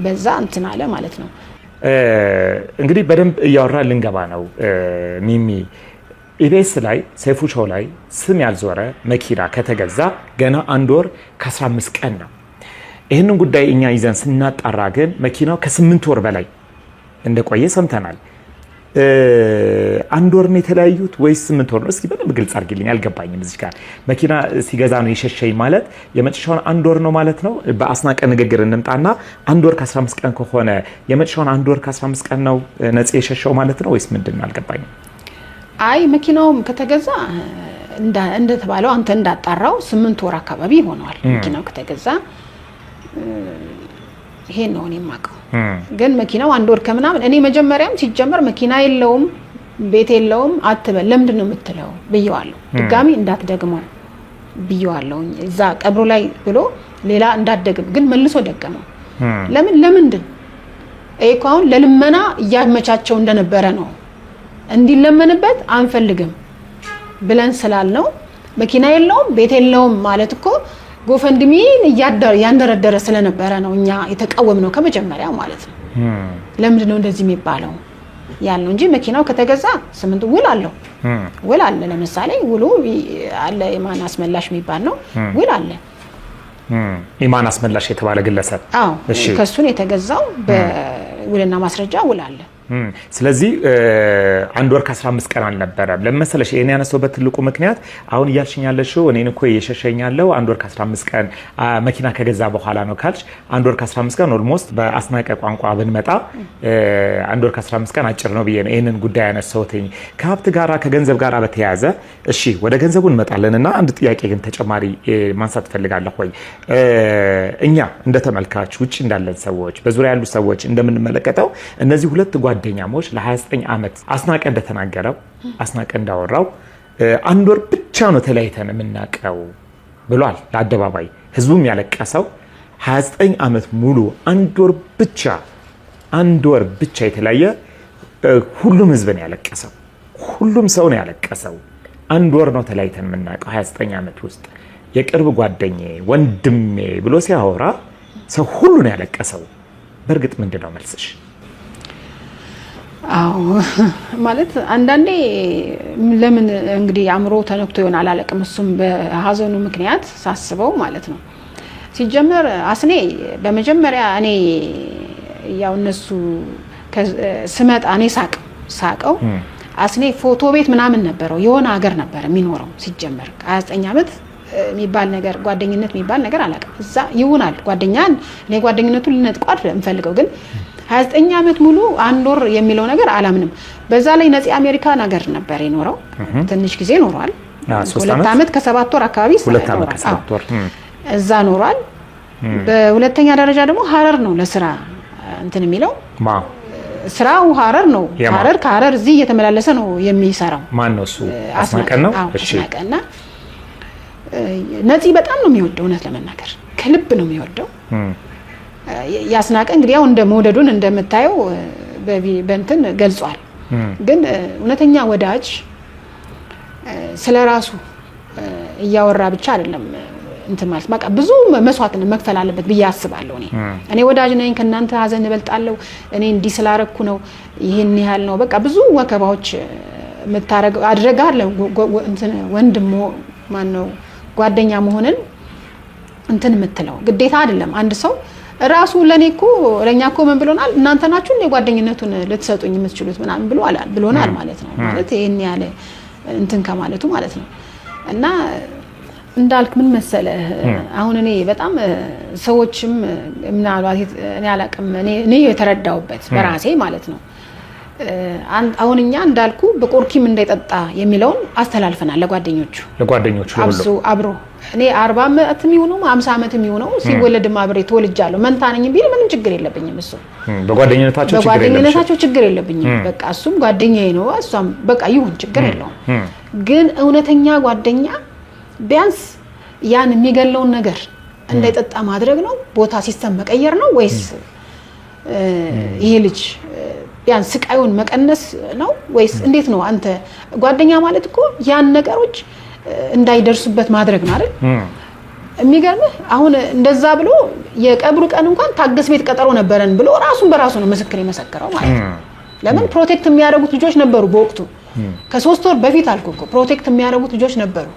በዛ እንትን አለ ማለት ነው። እንግዲህ በደንብ እያወራ ልንገባ ነው ሚሚ ኢቢኤስ ላይ ሰይፉ ሾው ላይ ስም ያልዞረ መኪና ከተገዛ ገና 1 ወር ከ15 ቀን ነው። ይህንን ጉዳይ እኛ ይዘን ስናጣራ ግን መኪናው ከ8 ወር በላይ እንደቆየ ሰምተናል። 1 ወር ነው የተለያዩት ወይስ 8 ወር ነው? እስኪ በደንብ ግልጽ አድርጊልኝ፣ አልገባኝም። እዚህ ጋር መኪና ሲገዛ ነው የሸሸኝ ማለት የመጨረሻውን 1 ወር ነው ማለት ነው? በአስናቀ ንግግር እንምጣና 1 ወር ከ15 ቀን ከሆነ የመጨረሻውን 1 ወር ከ15 ቀን ነው ነፂ የሸሸው ማለት ነው ወይስ ምንድን ነው? አልገባኝም። አይ መኪናውም ከተገዛ እንደተባለው አንተ እንዳጣራው 8 ወር አካባቢ ሆነዋል መኪናው ከተገዛ። ይሄን ነው እኔ የማውቀው። ግን መኪናው 1 ወር ከምናምን እኔ መጀመሪያም ሲጀመር መኪና የለውም ቤት የለውም አትበል ለምንድን ነው የምትለው ብየዋለሁ። ድጋሚ እንዳትደግመው ብየዋለሁ እዛ ቀብሩ ላይ ብሎ ሌላ እንዳትደግም ግን መልሶ ደገመው። ለምንድን እኮ አሁን ለልመና እያመቻቸው እንደነበረ ነው እንዲለመንበት አንፈልግም ብለን ስላልነው መኪና የለውም ቤት የለውም ማለት እኮ ጎፈንድሚን ያንደረደረ ስለነበረ ነው እኛ የተቃወምነው ከመጀመሪያው ማለት ነው። ለምንድን ነው እንደዚህ የሚባለው ያለው እንጂ መኪናው ከተገዛ 8 ውል አለ። ለምሳሌ ውሉ አለ ኢማን አስመላሽ የሚባል ነው ውል አለ። ኢማን አስመላሽ የተባለ ግለሰብ ከሱን የተገዛው በውልና ማስረጃ ውል አለ። ስለዚህ 1 ወር ከ15 ቀን አልነበረም። ለምሳሌ እኔ ያነሳውበት ትልቁ ምክንያት አሁን እያልሽኝ ያለሽው እኔን እኮ እየሸሸኛለው 1 ወር ከ15 ቀን መኪና ከገዛ በኋላ ነው ካልሽ 1 ወር ከ15 ቀን ኦልሞስት በአስናቀ ቋንቋ ብንመጣ 1 ወር ከ15 ቀን አጭር ነው ብዬ ነው ይሄንን ጉዳይ ያነሳውትኝ። ከሀብት ጋራ ከገንዘብ ጋራ በተያያዘ እሺ ወደ ገንዘቡ እንመጣለንና አንድ ጥያቄ ግን ተጨማሪ ማንሳት ፈልጋለሁ። ወይ እኛ እንደ ተመልካች ውጪ እንዳለን ሰዎች በዙሪያ ያሉ ሰዎች እንደምንመለከተው እነዚህ ሁለት ጓደኛሞች ለ29 ዓመት አስናቀ እንደተናገረው አስናቀ እንዳወራው 1 ወር ብቻ ነው ተለያይተን የምናቀው ብሏል። ለአደባባይ ህዝቡም ያለቀሰው 29 ዓመት ሙሉ አንድ ወር ብቻ የተለያየ ሁሉም ህዝብ ነው ያለቀሰው። ሁሉም ሰው ነው ያለቀሰው። አንድ ወር ነው ተለያይተን የምናውቀው 29 ዓመት ውስጥ የቅርብ ጓደኛዬ ወንድሜ ብሎ ሲያወራ ሰው ሁሉ ነው ያለቀሰው። በእርግጥ ምንድነው መልስሽ? አዎ ማለት አንዳንዴ ለምን እንግዲህ አእምሮ ተነክቶ ይሆናል አላውቅም። እሱም በሀዘኑ ምክንያት ሳስበው ማለት ነው። ሲጀመር አስኔ በመጀመሪያ እኔ ያው እነሱ ስመጣ እኔ ሳቀው አስኔ ፎቶ ቤት ምናምን ነበረው የሆነ ሀገር ነበር የሚኖረው። ሲጀመር 29 ዓመት የሚባል ነገር ጓደኝነት የሚባል ነገር አላውቅም። እዛ ይውናል ጓደኛን እኔ ጓደኝነቱን ልነጥቋት እንፈልገው ግን 29 ዓመት ሙሉ አንድ ወር የሚለው ነገር አላምንም። በዛ ላይ ነፂ አሜሪካ ነገር ነበር የኖረው። ትንሽ ጊዜ ኖሯል። 2 ዓመት ከ7 ወር አካባቢ እዛ ኖሯል። በሁለተኛ ደረጃ ደግሞ ሀረር ነው ለስራ እንትን የሚለው ስራው ሀረር ነው። ከሀረር እዚህ እየተመላለሰ ነው የሚሰራው። ማን ነው እሱ? አስናቀን ነው። እሺ አስናቀና ነፂ በጣም ነው የሚወደው፣ እውነት ለመናገር ከልብ ነው የሚወደው። ያስናቀ እንግዲህ ያው እንደ መውደዱን እንደምታየው በእንትን ገልጿል። ግን እውነተኛ ወዳጅ ስለራሱ እያወራ ብቻ አይደለም እንትን ማለት በቃ ብዙ መስዋዕትን መክፈል አለበት ብዬ አስባለሁ። እኔ ወዳጅ ነኝ ከናንተ ሀዘን እበልጣለሁ፣ እኔ እንዲህ ስላረኩ ነው ይሄን ያህል ነው በቃ ብዙ ወከባዎች መታረግ አድርጋለ እንትን ወንድም ማን ነው ጓደኛ መሆንን እንትን የምትለው ግዴታ አይደለም። አንድ ሰው ራሱ ለኛ እኮ ምን ብሎናል? እናንተ ናችሁ እንደ ጓደኝነቱን ልትሰጡኝ የምትችሉት ምናምን ብሎናል ማለት ነው። ማለት ይሄን ያለ እንትን ከማለቱ ማለት ነው። እና እንዳልክ ምን መሰለህ አሁን እኔ በጣም ሰዎችም ምናልባት እኔ አላቅም እኔ የተረዳውበት በራሴ ማለት ነው። አሁን እኛ እንዳልኩ በቆርኪም እንዳይጠጣ የሚለውን አስተላልፈናል ለጓደኞቹ ሁሉ አብሮ እኔ 40 ዓመት የሚሆነው 50 ዓመት የሚሆነው ሲወለድም አብሬ ተወልጃለሁ መንታ ነኝ ቢል ምንም ችግር የለብኝም። እሱ በጓደኝነታቸው ችግር የለብኝም። በቃ እሱም ጓደኛዬ ነው እሷም በቃ ይሁን ችግር የለውም። ግን እውነተኛ ጓደኛ ቢያንስ ያን የሚገለውን ነገር እንዳይጠጣ ማድረግ ነው? ቦታ ሲስተም መቀየር ነው ወይስ ይሄ ልጅ ቢያንስ ስቃዩን መቀነስ ነው ወይስ እንዴት ነው? አንተ ጓደኛ ማለት እኮ ያን ነገሮች እንዳይደርሱበት ማድረግ ነው አይደል? የሚገርምህ አሁን እንደዛ ብሎ የቀብሩ ቀን እንኳን ታገስ ቤት ቀጠሮ ነበረን ብሎ ራሱን በራሱ ነው ምስክር የመሰከረው ማለት ነው። ለምን ፕሮቴክት የሚያደርጉት ልጆች ነበሩ በወቅቱ ከ3 ወር በፊት አልኩ እኮ ፕሮቴክት የሚያደርጉት ልጆች ነበሩ።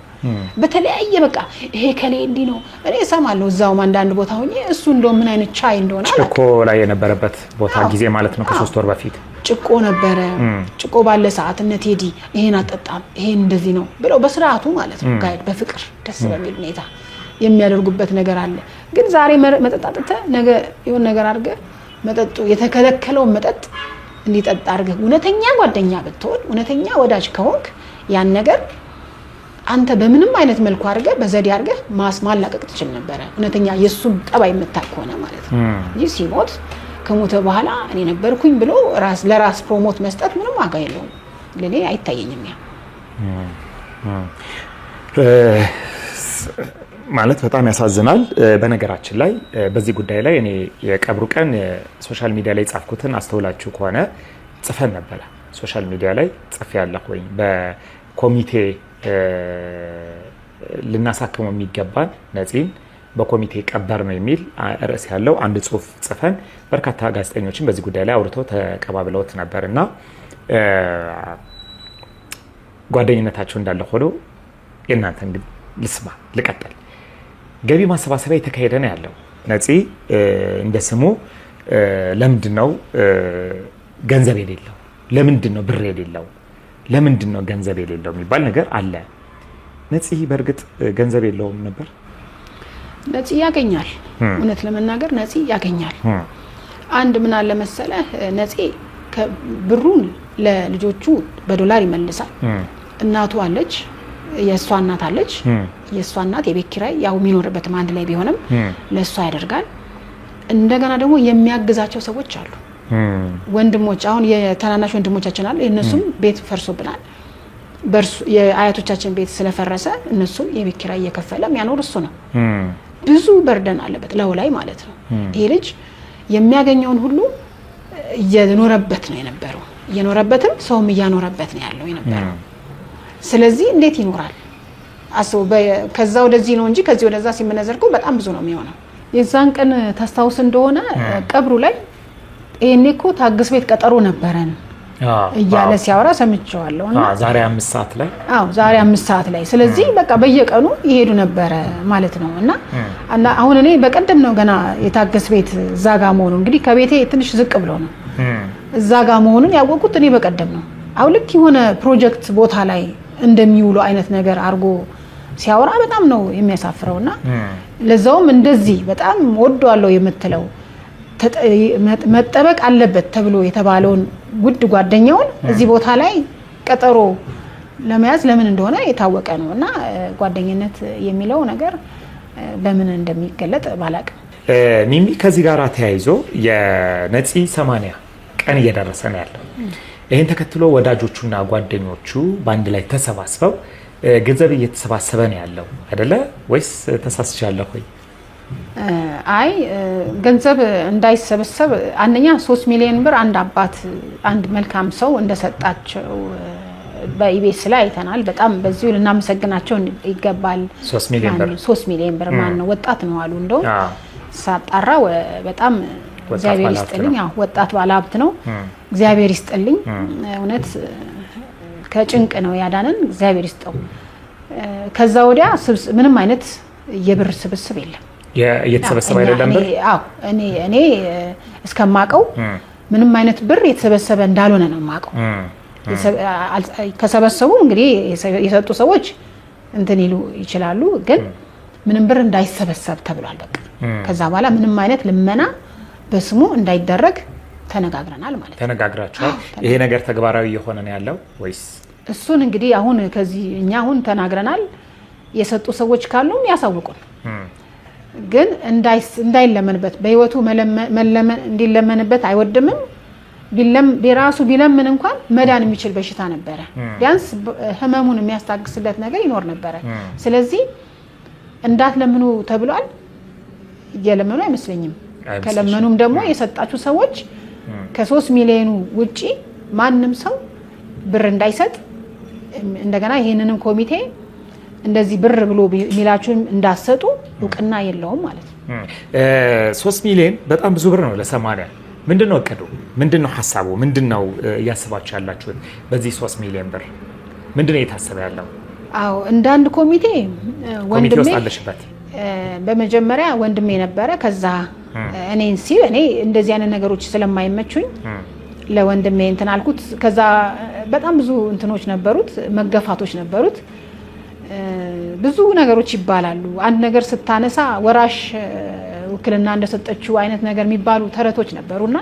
በተለያየ በቃ ይሄ ከሌ እንዲ ነው እኔ እሰማለሁ እዛውም አንዳንድ ቦታ ሆኜ እሱ እንደው ምን አይነት ቻይ እንደሆነ ጭቆ ላይ የነበረበት ቦታ ጊዜ ማለት ነው። ከ3 ወር በፊት ጭቆ ነበረ። ጭቆ ባለ ሰዓት እነ ቴዲ ይሄን አጠጣም ይሄን እንደዚህ ነው ብለው በስርዓቱ ማለት ነው ጋይድ በፍቅር ደስ በሚል ሁኔታ የሚያደርጉበት ነገር አለ። ግን ዛሬ መጠጣጥተ ነገ የሆነ ነገር አድርገ መጠጡ የተከለከለው መጠጥ እንዲጠጣ አድርገ እውነተኛ ጓደኛ ብትሆን እውነተኛ ወዳጅ ከሆንክ ያን ነገር አንተ በምንም አይነት መልኩ አድርገ በዘዴ አድርገ ማላቀቅ ትችል ነበረ። እውነተኛ የሱም ጠባይ የምታውቅ ሆነ ማለት ነው። ይህ ሲሞት ከሞተ በኋላ እኔ ነበርኩኝ ብሎ ለራስ ፕሮሞት መስጠት ምንም ዋጋ የለውም። ለኔ አይታየኝም። ያ ማለት በጣም ያሳዝናል። በነገራችን ላይ በዚህ ጉዳይ ላይ እኔ የቀብሩ ቀን ሶሻል ሚዲያ ላይ ጻፍኩትን አስተውላችሁ ከሆነ ጽፈን ነበረ። ሶሻል ሚዲያ ላይ ጽፌ ያለሁኝ በኮሚቴ ልናሳክመው የሚገባን ነፂን በኮሚቴ ቀበር ነው የሚል ርዕስ ያለው አንድ ጽሁፍ ጽፈን በርካታ ጋዜጠኞችን በዚህ ጉዳይ ላይ አውርተው ተቀባብለውት ነበርና ጓደኝነታቸው እንዳለ ሆኖ የእናንተን ግን ልቀጥል። ገቢ ማሰባሰቢያ የተካሄደ ነው ያለው። ነፂ እንደ ስሙ ለምንድን ነው ገንዘብ የሌለው? ለምንድን ነው ብር የሌለው? ለምንድን ነው ገንዘብ የሌለው የሚባል ነገር አለ። ነፂ በእርግጥ ገንዘብ የለውም ነበር? ነፂ ያገኛል። እውነት ለመናገር ነፂ ያገኛል። አንድ ምን አለ መሰለህ፣ ነፂ ብሩን ለልጆቹ በዶላር ይመልሳል። እናቱ አለች፣ የእሷ እናት አለች። የእሷ እናት የቤት ኪራይ ያው የሚኖርበትም አንድ ላይ ቢሆንም ለእሷ ያደርጋል። እንደገና ደግሞ የሚያግዛቸው ሰዎች አሉ። ወንድሞች አሁን የተናናሽ ወንድሞቻችን አሉ። የእነሱም ቤት ፈርሶብናል። የአያቶቻችን ቤት ስለፈረሰ እነሱም የቤት ኪራይ እየከፈለ የሚያኖር እሱ ነው። ብዙ በርደን አለበት ለው ላይ ማለት ነው። ይሄ ልጅ የሚያገኘውን ሁሉ እየኖረበት ነው የነበረው። እየኖረበትም ሰውም እያኖረበት ነው ያለው የነበረው። ስለዚህ እንዴት ይኖራል? አስቡ። ከዛ ወደዚህ ነው እንጂ ከዚህ ወደዛ ሲመነዘርከው በጣም ብዙ ነው የሚሆነው። የዛን ቀን ታስታውስ እንደሆነ ቀብሩ ላይ ይሄኔ እኮ ታግስ ቤት ቀጠሮ ነበረን እያለ ሲያወራ ሰምቼዋለሁ። እና ዛሬ 5 ሰዓት ላይ ዛሬ 5 ሰዓት ላይ ስለዚህ በቃ በየቀኑ ይሄዱ ነበረ ማለት ነው። እና አሁን እኔ በቀደም ነው ገና የታገስ ቤት እዛ ጋ መሆኑ እንግዲህ ከቤቴ ትንሽ ዝቅ ብሎ ነው እዛ ጋ መሆኑን ያወቁት እኔ በቀደም ነው። አሁን ልክ የሆነ ፕሮጀክት ቦታ ላይ እንደሚውሉ አይነት ነገር አድርጎ ሲያወራ በጣም ነው የሚያሳፍረውና ለዛውም እንደዚህ በጣም ወዷለው የምትለው መጠበቅ አለበት ተብሎ የተባለውን ውድ ጓደኛውን እዚህ ቦታ ላይ ቀጠሮ ለመያዝ ለምን እንደሆነ የታወቀ ነው። እና ጓደኝነት የሚለው ነገር በምን እንደሚገለጥ ባላቅም ሚሚ ከዚህ ጋር ተያይዞ የነፂ 80 ቀን እየደረሰ ነው ያለው። ይህን ተከትሎ ወዳጆቹና ጓደኞቹ በአንድ ላይ ተሰባስበው ገንዘብ እየተሰባሰበ ነው ያለው አይደለ? ወይስ ተሳስቻለሁ ወይ? አይ ገንዘብ እንዳይሰበሰብ አንደኛ 3 ሚሊዮን ብር አንድ አባት አንድ መልካም ሰው እንደሰጣቸው በኢቢኤስ ላይ አይተናል። በጣም በዚሁ ልናመሰግናቸው ይገባል። 3 ሚሊዮን ብር ማን ነው? ወጣት ነው አሉ። እንደው ሳጣራ በጣም እግዚአብሔር ይስጥልኝ። ወጣት ባለሀብት ነው። እግዚአብሔር ይስጥልኝ። እውነት ከጭንቅ ነው ያዳነን። እግዚአብሔር ይስጠው። ከዛ ወዲያ ምንም አይነት የብር ስብስብ የለም። እየተሰበሰበ አይደለም ብር? አዎ እኔ እስከማቀው ምንም አይነት ብር የተሰበሰበ እንዳልሆነ ነው የማቀው። ከሰበሰቡ እንግዲህ የሰጡ ሰዎች እንትን ይሉ ይችላሉ፣ ግን ምንም ብር እንዳይሰበሰብ ተብሏል። በቃ ከዛ በኋላ ምንም አይነት ልመና በስሙ እንዳይደረግ ተነጋግረናል ማለት ነው። ተነጋግራችኋል? ይሄ ነገር ተግባራዊ የሆነ ነው ያለው ወይስ? እሱን እንግዲህ አሁን ከዚህ እኛ አሁን ተናግረናል። የሰጡ ሰዎች ካሉም ያሳውቁን። ግን እንዳይለመንበት በህይወቱ እንዲለመንበት አይወድምም። ቢራሱ ቢለምን እንኳን መዳን የሚችል በሽታ ነበረ። ቢያንስ ህመሙን የሚያስታግስለት ነገር ይኖር ነበረ። ስለዚህ እንዳትለምኑ ተብሏል። እየለመኑ አይመስለኝም። ከለመኑም ደግሞ የሰጣችሁ ሰዎች ከ3 ሚሊዮን ውጪ ማንም ሰው ብር እንዳይሰጥ እንደገና ይሄንንም ኮሚቴ እንደዚህ ብር ብሎ የሚላችሁን እንዳሰጡ እውቅና የለውም ማለት ነው። 3 ሚሊዮን በጣም ብዙ ብር ነው ለ80። ምንድነው እቅዱ? ምንድነው ሐሳቡ? ምንድነው እያስባችሁ ያላችሁት? በዚህ 3 ሚሊዮን ብር ምንድነው እየታሰበ ያለው? አዎ እንዳንድ ኮሚቴ ወንድሜ አለሽበት። በመጀመሪያ ወንድሜ ነበረ። ከዛ እኔ እንደዚህ አይነት ነገሮች ስለማይመቹኝ ለወንድሜ እንትን አልኩት። ከዛ በጣም ብዙ እንትኖች ነበሩት፣ መገፋቶች ነበሩት። ብዙ ነገሮች ይባላሉ። አንድ ነገር ስታነሳ ወራሽ ውክልና እንደሰጠችው አይነት ነገር የሚባሉ ተረቶች ነበሩና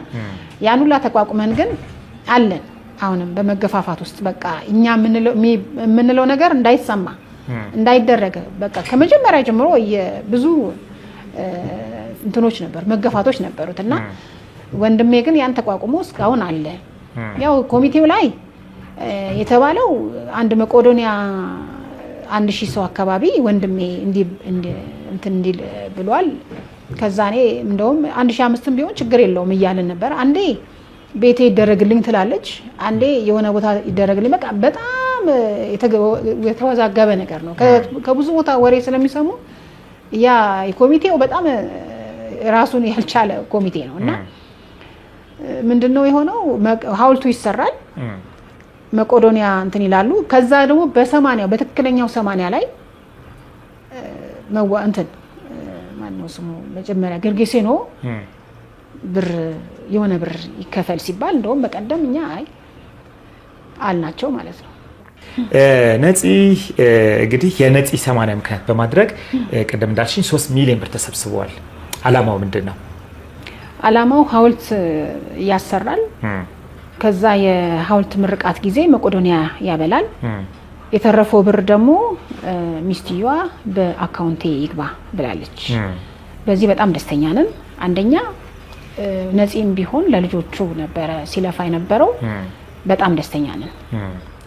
ያን ሁላ ተቋቁመን ግን አለን አሁንም በመገፋፋት ውስጥ በቃ እኛ የምንለው ነገር እንዳይሰማ እንዳይደረግ በቃ ከመጀመሪያ ጀምሮ ብዙ እንትኖች ነበር፣ መገፋቶች ነበሩትና ወንድሜ ግን ያን ተቋቁሞ እስካሁን አለ። ያው ኮሚቴው ላይ የተባለው አንድ መቄዶንያ 1000 ሰው አካባቢ ወንድሜ እንዲል ብሏል። ከዛ እኔ እንደውም 1500 ቢሆን ችግር የለውም እያልን ነበር። አንዴ ቤቴ ይደረግልኝ ትላለች፣ አንዴ የሆነ ቦታ ይደረግልኝ። በቃ በጣም የተወዛገበ ነገር ነው። ከብዙ ቦታ ወሬ ስለሚሰሙ ያ ኮሚቴው በጣም ራሱን ያልቻለ ኮሚቴ ነው እና ምንድነው የሆነው? ሐውልቱ ይሰራል፣ መቄዶንያ እንትን ይላሉ። ከዛ ደግሞ በ80 በትክክለኛው 80 ላይ እንትን ማነው ስሙ መጀመሪያ ገርጌሴኖ ብር የሆነ ብር ይከፈል ሲባል እንደውም በቀደም እኛ አልናቸው ማለት ነው። ነፂ እንግዲህ የነፂ 80 ምክንያት በማድረግ ቀደም እንዳልሽኝ 3 ሚሊዮን ብር ተሰብስበዋል። አላማው ምንድነው? አላማው ሐውልት ያሰራል። ከዛ የሐውልት ምርቃት ጊዜ መቄዶንያ ያበላል። የተረፈው ብር ደግሞ ሚስትየዋ በአካውንቴ ይግባ ብላለች። በዚህ በጣም ደስተኛ ነን። አንደኛ ነፂም ቢሆን ለልጆቹ ነበረ ሲለፋ የነበረው። በጣም ደስተኛ ነን።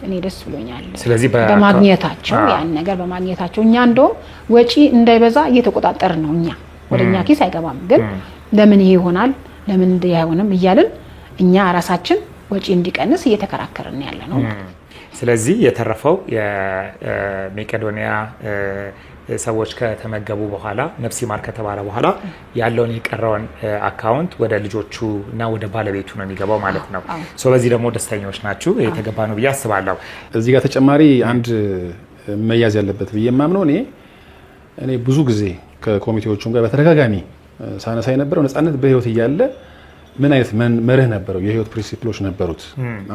እኔ ደስ ብሎኛል። ስለዚህ በማግኘታቸው ያን ነገር በማግኘታቸው እኛ እንደውም ወጪ እንዳይበዛ እየተቆጣጠርን ነው። እኛ ወደኛ ኪስ አይገባም፣ ግን ለምን ይሄ ይሆናል ለምን እንዲህ አይሆንም እያልን እኛ ራሳችን ወጪ እንዲቀንስ እየተከራከርን ያለ ነው። ስለዚህ የተረፈው የመቄዶንያ ሰዎች ከተመገቡ በኋላ ነፍስ ይማር ከተባለ በኋላ ያለውን የቀረውን አካውንት ወደ ልጆቹ እና ወደ ባለቤቱ ነው የሚገባው ማለት ነው። በዚህ ደግሞ ደስተኞች ናችሁ፣ የተገባ ነው ብዬ አስባለሁ። እዚህ ጋር ተጨማሪ አንድ መያዝ ያለበት ብዬ የማምነው እኔ ብዙ ጊዜ ከኮሚቴዎቹም ጋር በተደጋጋሚ ሳነሳ የነበረው ነፃነት በህይወት እያለ ምን አይነት መርህ ነበረው፣ የህይወት ፕሪንሲፕሎች ነበሩት።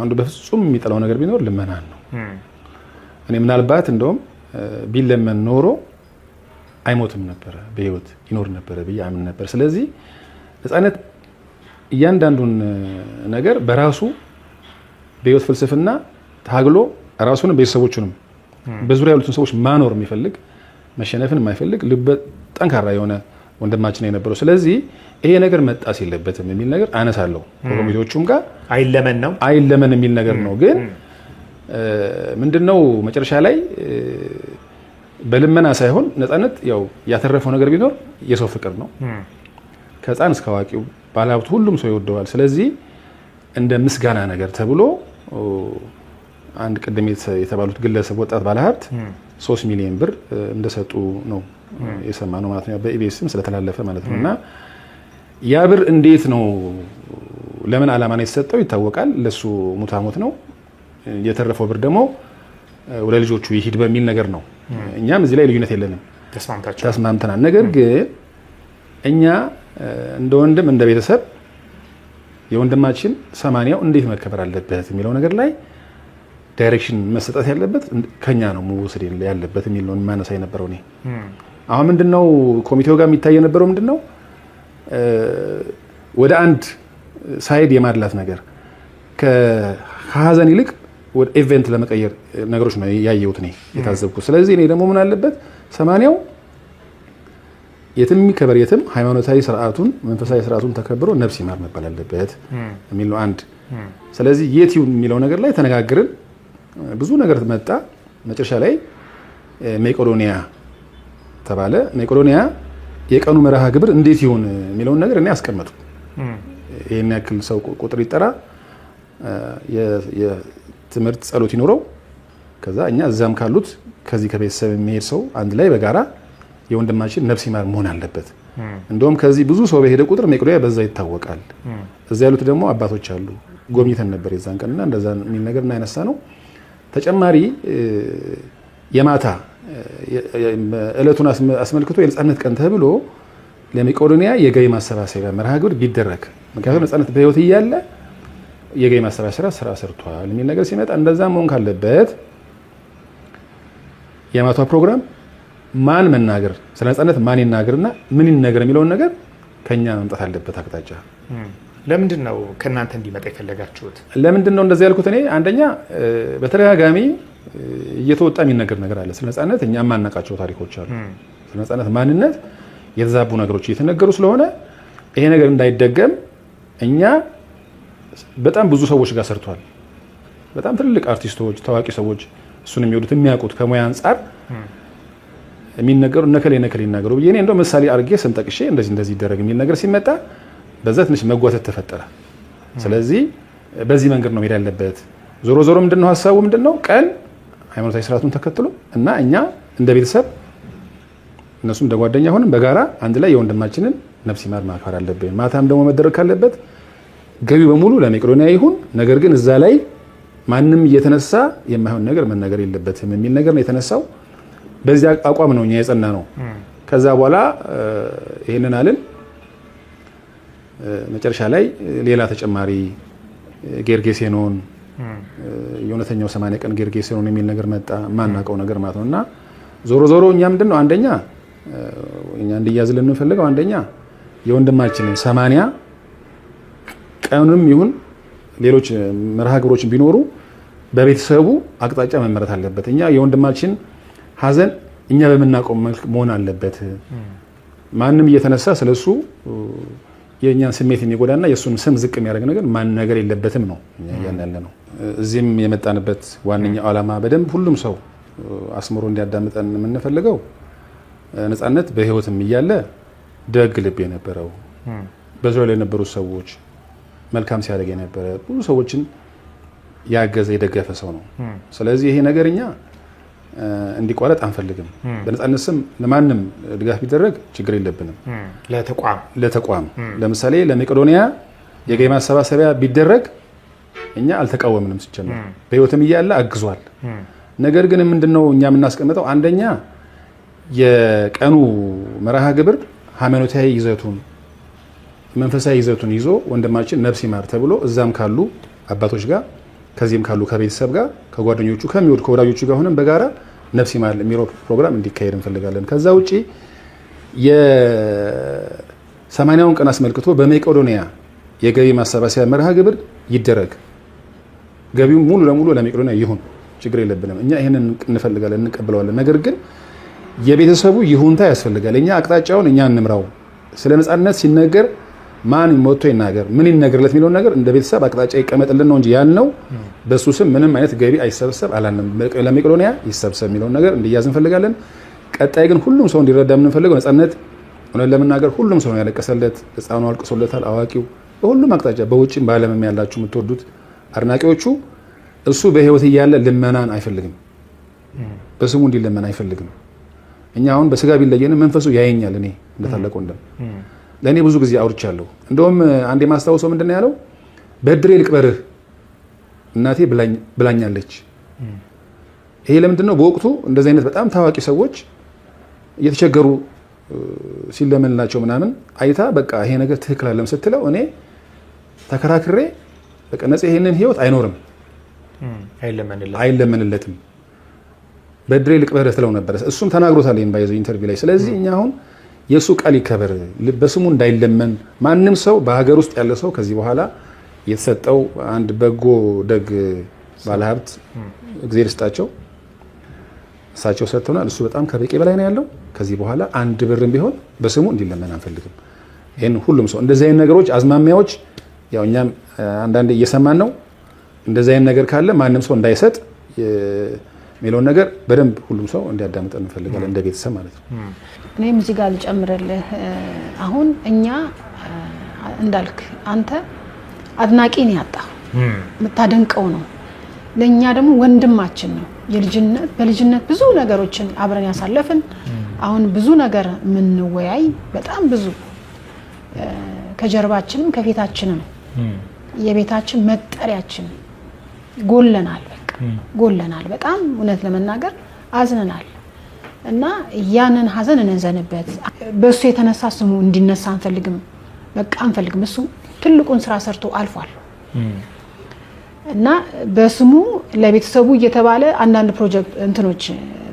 አንዱ በፍጹም የሚጠላው ነገር ቢኖር ልመናን ነው። እኔ ምናልባት እንደውም ቢለመን ኖሮ አይሞትም ነበረ፣ በህይወት ይኖር ነበረ ብዬ አምን ነበር። ስለዚህ ነፃነት እያንዳንዱን ነገር በራሱ በህይወት ፍልስፍና ታግሎ ራሱንም ቤተሰቦቹንም በዙሪያ ያሉትን ሰዎች ማኖር የሚፈልግ መሸነፍን የማይፈልግ ልበ ጠንካራ የሆነ ወንድማችን ነው የነበረው። ስለዚህ ይሄ ነገር መጣስ የለበትም የሚል ነገር አነሳለሁ። ኮሚቴዎቹም ጋር አይለመን የሚል ነገር ነው። ግን ምንድነው መጨረሻ ላይ በልመና ሳይሆን ነፃነት ያው ያተረፈው ነገር ቢኖር የሰው ፍቅር ነው። ከህፃን እስከ አዋቂው ባለሀብቱ ሁሉም ሰው ይወደዋል። ስለዚህ እንደ ምስጋና ነገር ተብሎ አንድ ቅድም የተባሉት ግለሰብ ወጣት ባለሀብት 3 ሚሊዮን ብር እንደሰጡ ነው የሰማነው ማለት ነው። በኢቢኤስም ስለተላለፈ ማለት ነው። እና ያ ብር እንዴት ነው ለምን ዓላማ ነው የተሰጠው ይታወቃል። ለሱ ሙታሞት ነው። የተረፈው ብር ደግሞ ወደ ልጆቹ ይሂድ በሚል ነገር ነው። እኛም እዚህ ላይ ልዩነት የለንም፣ ተስማምተናል። ነገር ግን እኛ እንደ ወንድም እንደ ቤተሰብ የወንድማችን 80ው እንዴት መከበር አለበት የሚለው ነገር ላይ ዳይሬክሽን መሰጠት ያለበት ከኛ ነው መወሰድ ያለበት የሚል ነው ማነሳ የነበረው። እኔ አሁን ምንድነው ኮሚቴው ጋር የሚታይ የነበረው ምንድነው ወደ አንድ ሳይድ የማድላት ነገር ከሀዘን ይልቅ ወደ ኢቨንት ለመቀየር ነገሮች ነው ያየሁት እኔ የታዘብኩት። ስለዚህ እኔ ደግሞ ምን አለበት 80ው የትም ይከበር የትም ሃይማኖታዊ ስርዓቱን መንፈሳዊ ስርዓቱን ተከብሮ ነፍስ ይማር መባል አለበት የሚል ነው አንድ። ስለዚህ የት ይሁን የሚለው ነገር ላይ ተነጋግረን ብዙ ነገር መጣ። መጨረሻ ላይ መቄዶንያ ተባለ። መቄዶንያ የቀኑ መርሃ ግብር እንዴት ይሁን የሚለውን ነገር እኔ አስቀመጡ። ይሄን ያክል ሰው ቁጥር ይጠራ፣ የትምህርት ጸሎት ይኖረው፣ ከዛ እኛ እዛም ካሉት ከዚህ ከቤተሰብ የሚሄድ ሰው አንድ ላይ በጋራ የወንድማችን ነፍስ ይማር መሆን አለበት። እንደውም ከዚህ ብዙ ሰው በሄደ ቁጥር መቄዶንያ በዛ ይታወቃል። እዛ ያሉት ደግሞ አባቶች አሉ። ጎብኝተን ነበር የዛን ቀንና እንደዛ የሚል ነገር እናነሳ ነው። ተጨማሪ የማታ እለቱን አስመልክቶ የነፃነት ቀን ተብሎ ለመቄዶንያ የገቢ ማሰባሰቢያ መርሃ ግብር ቢደረግ፣ ምክንያቱም ነፃነት በህይወት እያለ የገቢ ማሰባሰቢያ ስራ ሰርቷል የሚል ነገር ሲመጣ እንደዛ መሆን ካለበት የማታ ፕሮግራም ማን መናገር ስለ ነፃነት ማን ይናገርና ምን ይነገር የሚለውን ነገር ከኛ መምጣት አለበት አቅጣጫ። ለምንድን ነው ከእናንተ እንዲመጣ የፈለጋችሁት? ለምንድን ነው እንደዚህ ያልኩት? እኔ አንደኛ በተደጋጋሚ እየተወጣ የሚነገር ነገር አለ ስለ ነፃነት። እኛ የማናውቃቸው ታሪኮች አሉ ስለ ነፃነት ማንነት የተዛቡ ነገሮች እየተነገሩ ስለሆነ ይሄ ነገር እንዳይደገም እኛ በጣም ብዙ ሰዎች ጋር ሰርቷል። በጣም ትልልቅ አርቲስቶች፣ ታዋቂ ሰዎች እሱን የሚወዱት የሚያውቁት ከሙያ አንጻር የሚነገሩ ነከሌ ይናገሩ ብዬ እኔ እንደው ምሳሌ አድርጌ ስም ጠቅሼ እንደዚህ ይደረግ የሚል ነገር ሲመጣ በዛ ትንሽ መጓተት ተፈጠረ። ስለዚህ በዚህ መንገድ ነው መሄድ ያለበት። ዞሮ ዞሮ ምንድነው ሀሳቡ ምንድነው ቀን ሃይማኖታዊ ስርዓቱን ተከትሎ እና እኛ እንደ ቤተሰብ እነሱም እንደ ጓደኛ ሆነን በጋራ አንድ ላይ የወንድማችንን ነፍስ ይማር ማክበር አለብን። ማታም ደግሞ መደረግ ካለበት ገቢው በሙሉ ለመቄዶንያ ይሁን፣ ነገር ግን እዛ ላይ ማንም እየተነሳ የማይሆን ነገር መናገር የለበትም የሚል ነገር ነው የተነሳው። በዚህ አቋም ነው እኛ የጸና ነው። ከዛ በኋላ ይሄንን አልን። መጨረሻ ላይ ሌላ ተጨማሪ ጌርጌሴኖን የእውነተኛው 80 ቀን ጌርጌሴኖን የሚል ነገር መጣ። ማናውቀው ነገር ማለት ነውና ዞሮ እኛ ምንድነው አንደኛ እኛ እንዲያዝልን የምንፈልገው አንደኛ የወንድማችንን 80 ቀኑንም ይሁን ሌሎች መርሃ ግብሮችን ቢኖሩ በቤተሰቡ አቅጣጫ መመረት አለበት። እኛ የወንድማችን ሀዘን እኛ በምናውቀው መልክ መሆን አለበት። ማንም እየተነሳ ስለሱ የእኛን ስሜት የሚጎዳና የእሱን ስም ዝቅ የሚያደርግ ነገር ማን ነገር የለበትም ነው እኛ ያለ ነው። እዚህም የመጣንበት ዋነኛው ዓላማ በደንብ ሁሉም ሰው አስምሮ እንዲያዳምጠን የምንፈልገው ነፃነት በህይወትም እያለ ደግ ልብ የነበረው በዙሪያው ላይ የነበሩ ሰዎች መልካም ሲያደርግ የነበረ ብዙ ሰዎችን ያገዘ የደገፈ ሰው ነው። ስለዚህ ይሄ ነገርኛ እንዲቋረጥ አንፈልግም። በነፃነት ስም ለማንም ድጋፍ ቢደረግ ችግር የለብንም። ለተቋም ለምሳሌ ለመቄዶንያ የገቢ ማሰባሰቢያ ቢደረግ እኛ አልተቃወምንም። ሲጀመር በህይወትም እያለ አግዟል። ነገር ግን ምንድነው እኛ የምናስቀምጠው አንደኛ የቀኑ መርሃ ግብር ሃይማኖታዊ ይዘቱን መንፈሳዊ ይዘቱን ይዞ ወንድማችን ነፍስ ይማር ተብሎ እዛም ካሉ አባቶች ጋር ከዚህም ካሉ ከቤተሰብ ጋር ከጓደኞቹ ከሚወድ ከወዳጆቹ ጋር ሆነን በጋራ ነፍስ ይማር የሚሮ ፕሮግራም እንዲካሄድ እንፈልጋለን። ከዛ ውጪ የ80ውን ቀን አስመልክቶ በመቄዶንያ የገቢ ማሰባሰቢያ መርሃ ግብር ይደረግ። ገቢው ሙሉ ለሙሉ ለመቄዶንያ ይሁን፣ ችግር የለብንም። እኛ ይሄንን እንፈልጋለን፣ እንቀበለዋለን። ነገር ግን የቤተሰቡ ይሁንታ ያስፈልጋል። እኛ አቅጣጫውን እኛ እንምራው። ስለ ነፃነት ሲነገር ማን ሞቶ ይናገር ምን ይነገርለት የሚለውን ነገር እንደ ቤተሰብ አቅጣጫ ይቀመጥልን ነው እንጂ ያልነው በሱ ስም ምንም አይነት ገቢ አይሰበሰብ አላለም። ለመቄዶንያ ይሰብሰብ የሚለውን ነገር እንዲያዝ እንፈልጋለን። ቀጣይ ግን ሁሉም ሰው እንዲረዳ የምንፈልገው ነፃነት እውነት ለመናገር ሁሉም ሰው ያለቀሰለት፣ ህፃኑ አልቅሶለታል፣ አዋቂው በሁሉም አቅጣጫ በውጭም በዓለምም ያላችሁ የምትወዱት አድናቂዎቹ እሱ በህይወት እያለ ልመናን አይፈልግም። በስሙ እንዲለመን አይፈልግም። እኛ አሁን በስጋ ቢለየንም መንፈሱ ያየኛል። እኔ እንደታለቀ ወንድም ለእኔ ብዙ ጊዜ አውርቻለሁ። እንደውም አንድ የማስታወሰው ምንድን ነው ያለው፣ በድሬ ልቅበርህ እናቴ ብላኛለች። ይሄ ለምንድን ነው? በወቅቱ እንደዚህ አይነት በጣም ታዋቂ ሰዎች እየተቸገሩ ሲለመንላቸው ምናምን አይታ በቃ ይሄ ነገር ትክክል አይደለም ስትለው እኔ ተከራክሬ በቃ ነጽ ይሄንን ህይወት አይኖርም አይለመንለትም በድሬ ልቅበርህ ትለው ነበር። እሱም ተናግሮታል ይሄን ባይዘው ኢንተርቪው ላይ። ስለዚህ እኛ አሁን የሱ ቃል ይከበር፣ በስሙ እንዳይለመን ማንም ሰው በሀገር ውስጥ ያለ ሰው ከዚህ በኋላ የተሰጠው አንድ በጎ ደግ ባለሀብት እግዚአብሔር ይስጣቸው እሳቸው ሰጥተውናል። እሱ በጣም ከበቂ በላይ ነው ያለው። ከዚህ በኋላ አንድ ብርም ቢሆን በስሙ እንዲለመን አንፈልግም። ይሄን ሁሉም ሰው እንደዚህ አይነት ነገሮች አዝማሚያዎች ያው እኛም አንዳንዴ እየሰማን ነው። እንደዚህ አይነት ነገር ካለ ማንም ሰው እንዳይሰጥ የሚለውን ነገር በደንብ ሁሉም ሰው እንዲያዳምጠን እንፈልጋለን፣ እንደ ቤተሰብ ማለት ነው። እኔም እዚህ ጋር ልጨምርልህ። አሁን እኛ እንዳልክ አንተ አድናቂን ያጣ የምታደንቀው ነው፣ ለእኛ ደግሞ ወንድማችን ነው። በልጅነት ብዙ ነገሮችን አብረን ያሳለፍን፣ አሁን ብዙ ነገር የምንወያይ በጣም ብዙ ከጀርባችንም ከፊታችንም የቤታችን መጠሪያችን ጎለናል። በቃ ጎለናል። በጣም እውነት ለመናገር አዝነናል እና ያንን ሀዘን እንዘንበት። በእሱ የተነሳ ስሙ እንዲነሳ አንፈልግም። በቃ አንፈልግም። እሱ ትልቁን ስራ ሰርቶ አልፏል እና በስሙ ለቤተሰቡ እየተባለ አንዳንድ ፕሮጀክት እንትኖች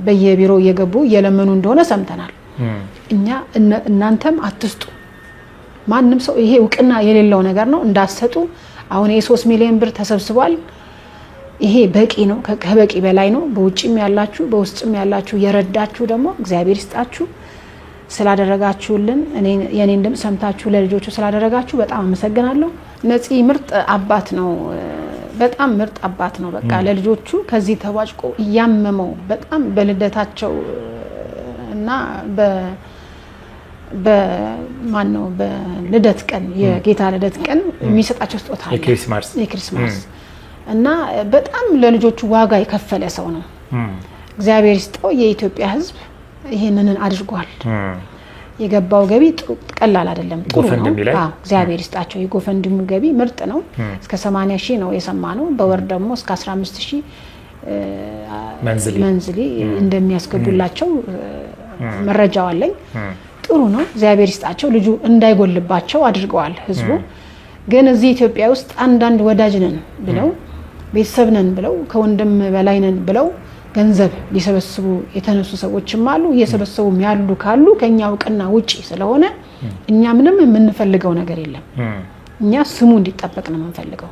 በየቢሮ እየገቡ እየለመኑ እንደሆነ ሰምተናል። እኛ እናንተም አትስጡ፣ ማንም ሰው ይሄ እውቅና የሌለው ነገር ነው እንዳትሰጡ። አሁን የ3 ሚሊዮን ብር ተሰብስቧል። ይሄ በቂ ነው፣ ከበቂ በላይ ነው። በውጭም ያላችሁ በውስጥም ያላችሁ የረዳችሁ ደግሞ እግዚአብሔር ይስጣችሁ። ስላደረጋችሁልን የኔን ድምፅ ሰምታችሁ ለልጆቹ ስላደረጋችሁ በጣም አመሰግናለሁ። ነፂ ምርጥ አባት ነው፣ በጣም ምርጥ አባት ነው። በቃ ለልጆቹ ከዚህ ተዋጭቆ እያመመው በጣም በልደታቸው እና በማን ነው በልደት ቀን የጌታ ልደት ቀን የሚሰጣቸው ስጦታ አለ የክሪስማስ እና በጣም ለልጆቹ ዋጋ የከፈለ ሰው ነው። እግዚአብሔር ይስጠው። የኢትዮጵያ ሕዝብ ይሄንን አድርጓል። የገባው ገቢ ቀላል አይደለም፣ ጥሩ ነው። እግዚአብሔር ይስጣቸው። የጎፈንድሙ ገቢ ምርጥ ነው። እስከ 80,000 ነው የሰማነው። በወር ደግሞ እስከ 15,000 መንዝሊ እንደሚያስገቡላቸው መረጃው አለኝ። ጥሩ ነው። እግዚአብሔር ይስጣቸው። ልጁ እንዳይጎልባቸው አድርገዋል። ህዝቡ ግን እዚህ ኢትዮጵያ ውስጥ አንዳንድ ወዳጅ ነን ብለው ቤተሰብ ነን ብለው ከወንድም በላይ ነን ብለው ገንዘብ ሊሰበስቡ የተነሱ ሰዎችም አሉ። እየሰበሰቡም ያሉ ካሉ ከኛ እውቅና ውጪ ስለሆነ እኛ ምንም የምንፈልገው ነገር የለም። እኛ ስሙ እንዲጠበቅ ነው የምንፈልገው።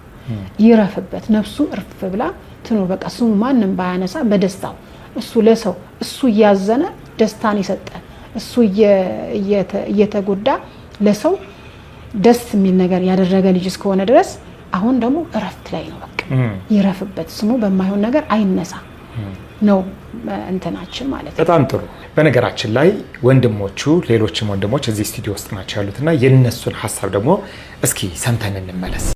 ይረፍበት፣ ነፍሱ እርፍ ብላ ትኖር። በቃ ስሙ ማንም ባያነሳ በደስታው እሱ ለሰው እሱ እያዘነ ደስታን ይሰጠ እሱ እየተጎዳ ለሰው ደስ የሚል ነገር ያደረገ ልጅ እስከሆነ ድረስ አሁን ደግሞ እረፍት ላይ ነው። በቃ ይረፍበት፣ ስሙ በማይሆን ነገር አይነሳ ነው እንትናችን ማለት ነው። በጣም ጥሩ። በነገራችን ላይ ወንድሞቹ ሌሎችም ወንድሞች እዚህ ስቱዲዮ ውስጥ ናቸው ያሉትና የነሱን ሀሳብ ደግሞ እስኪ ሰምተን እንመለስ።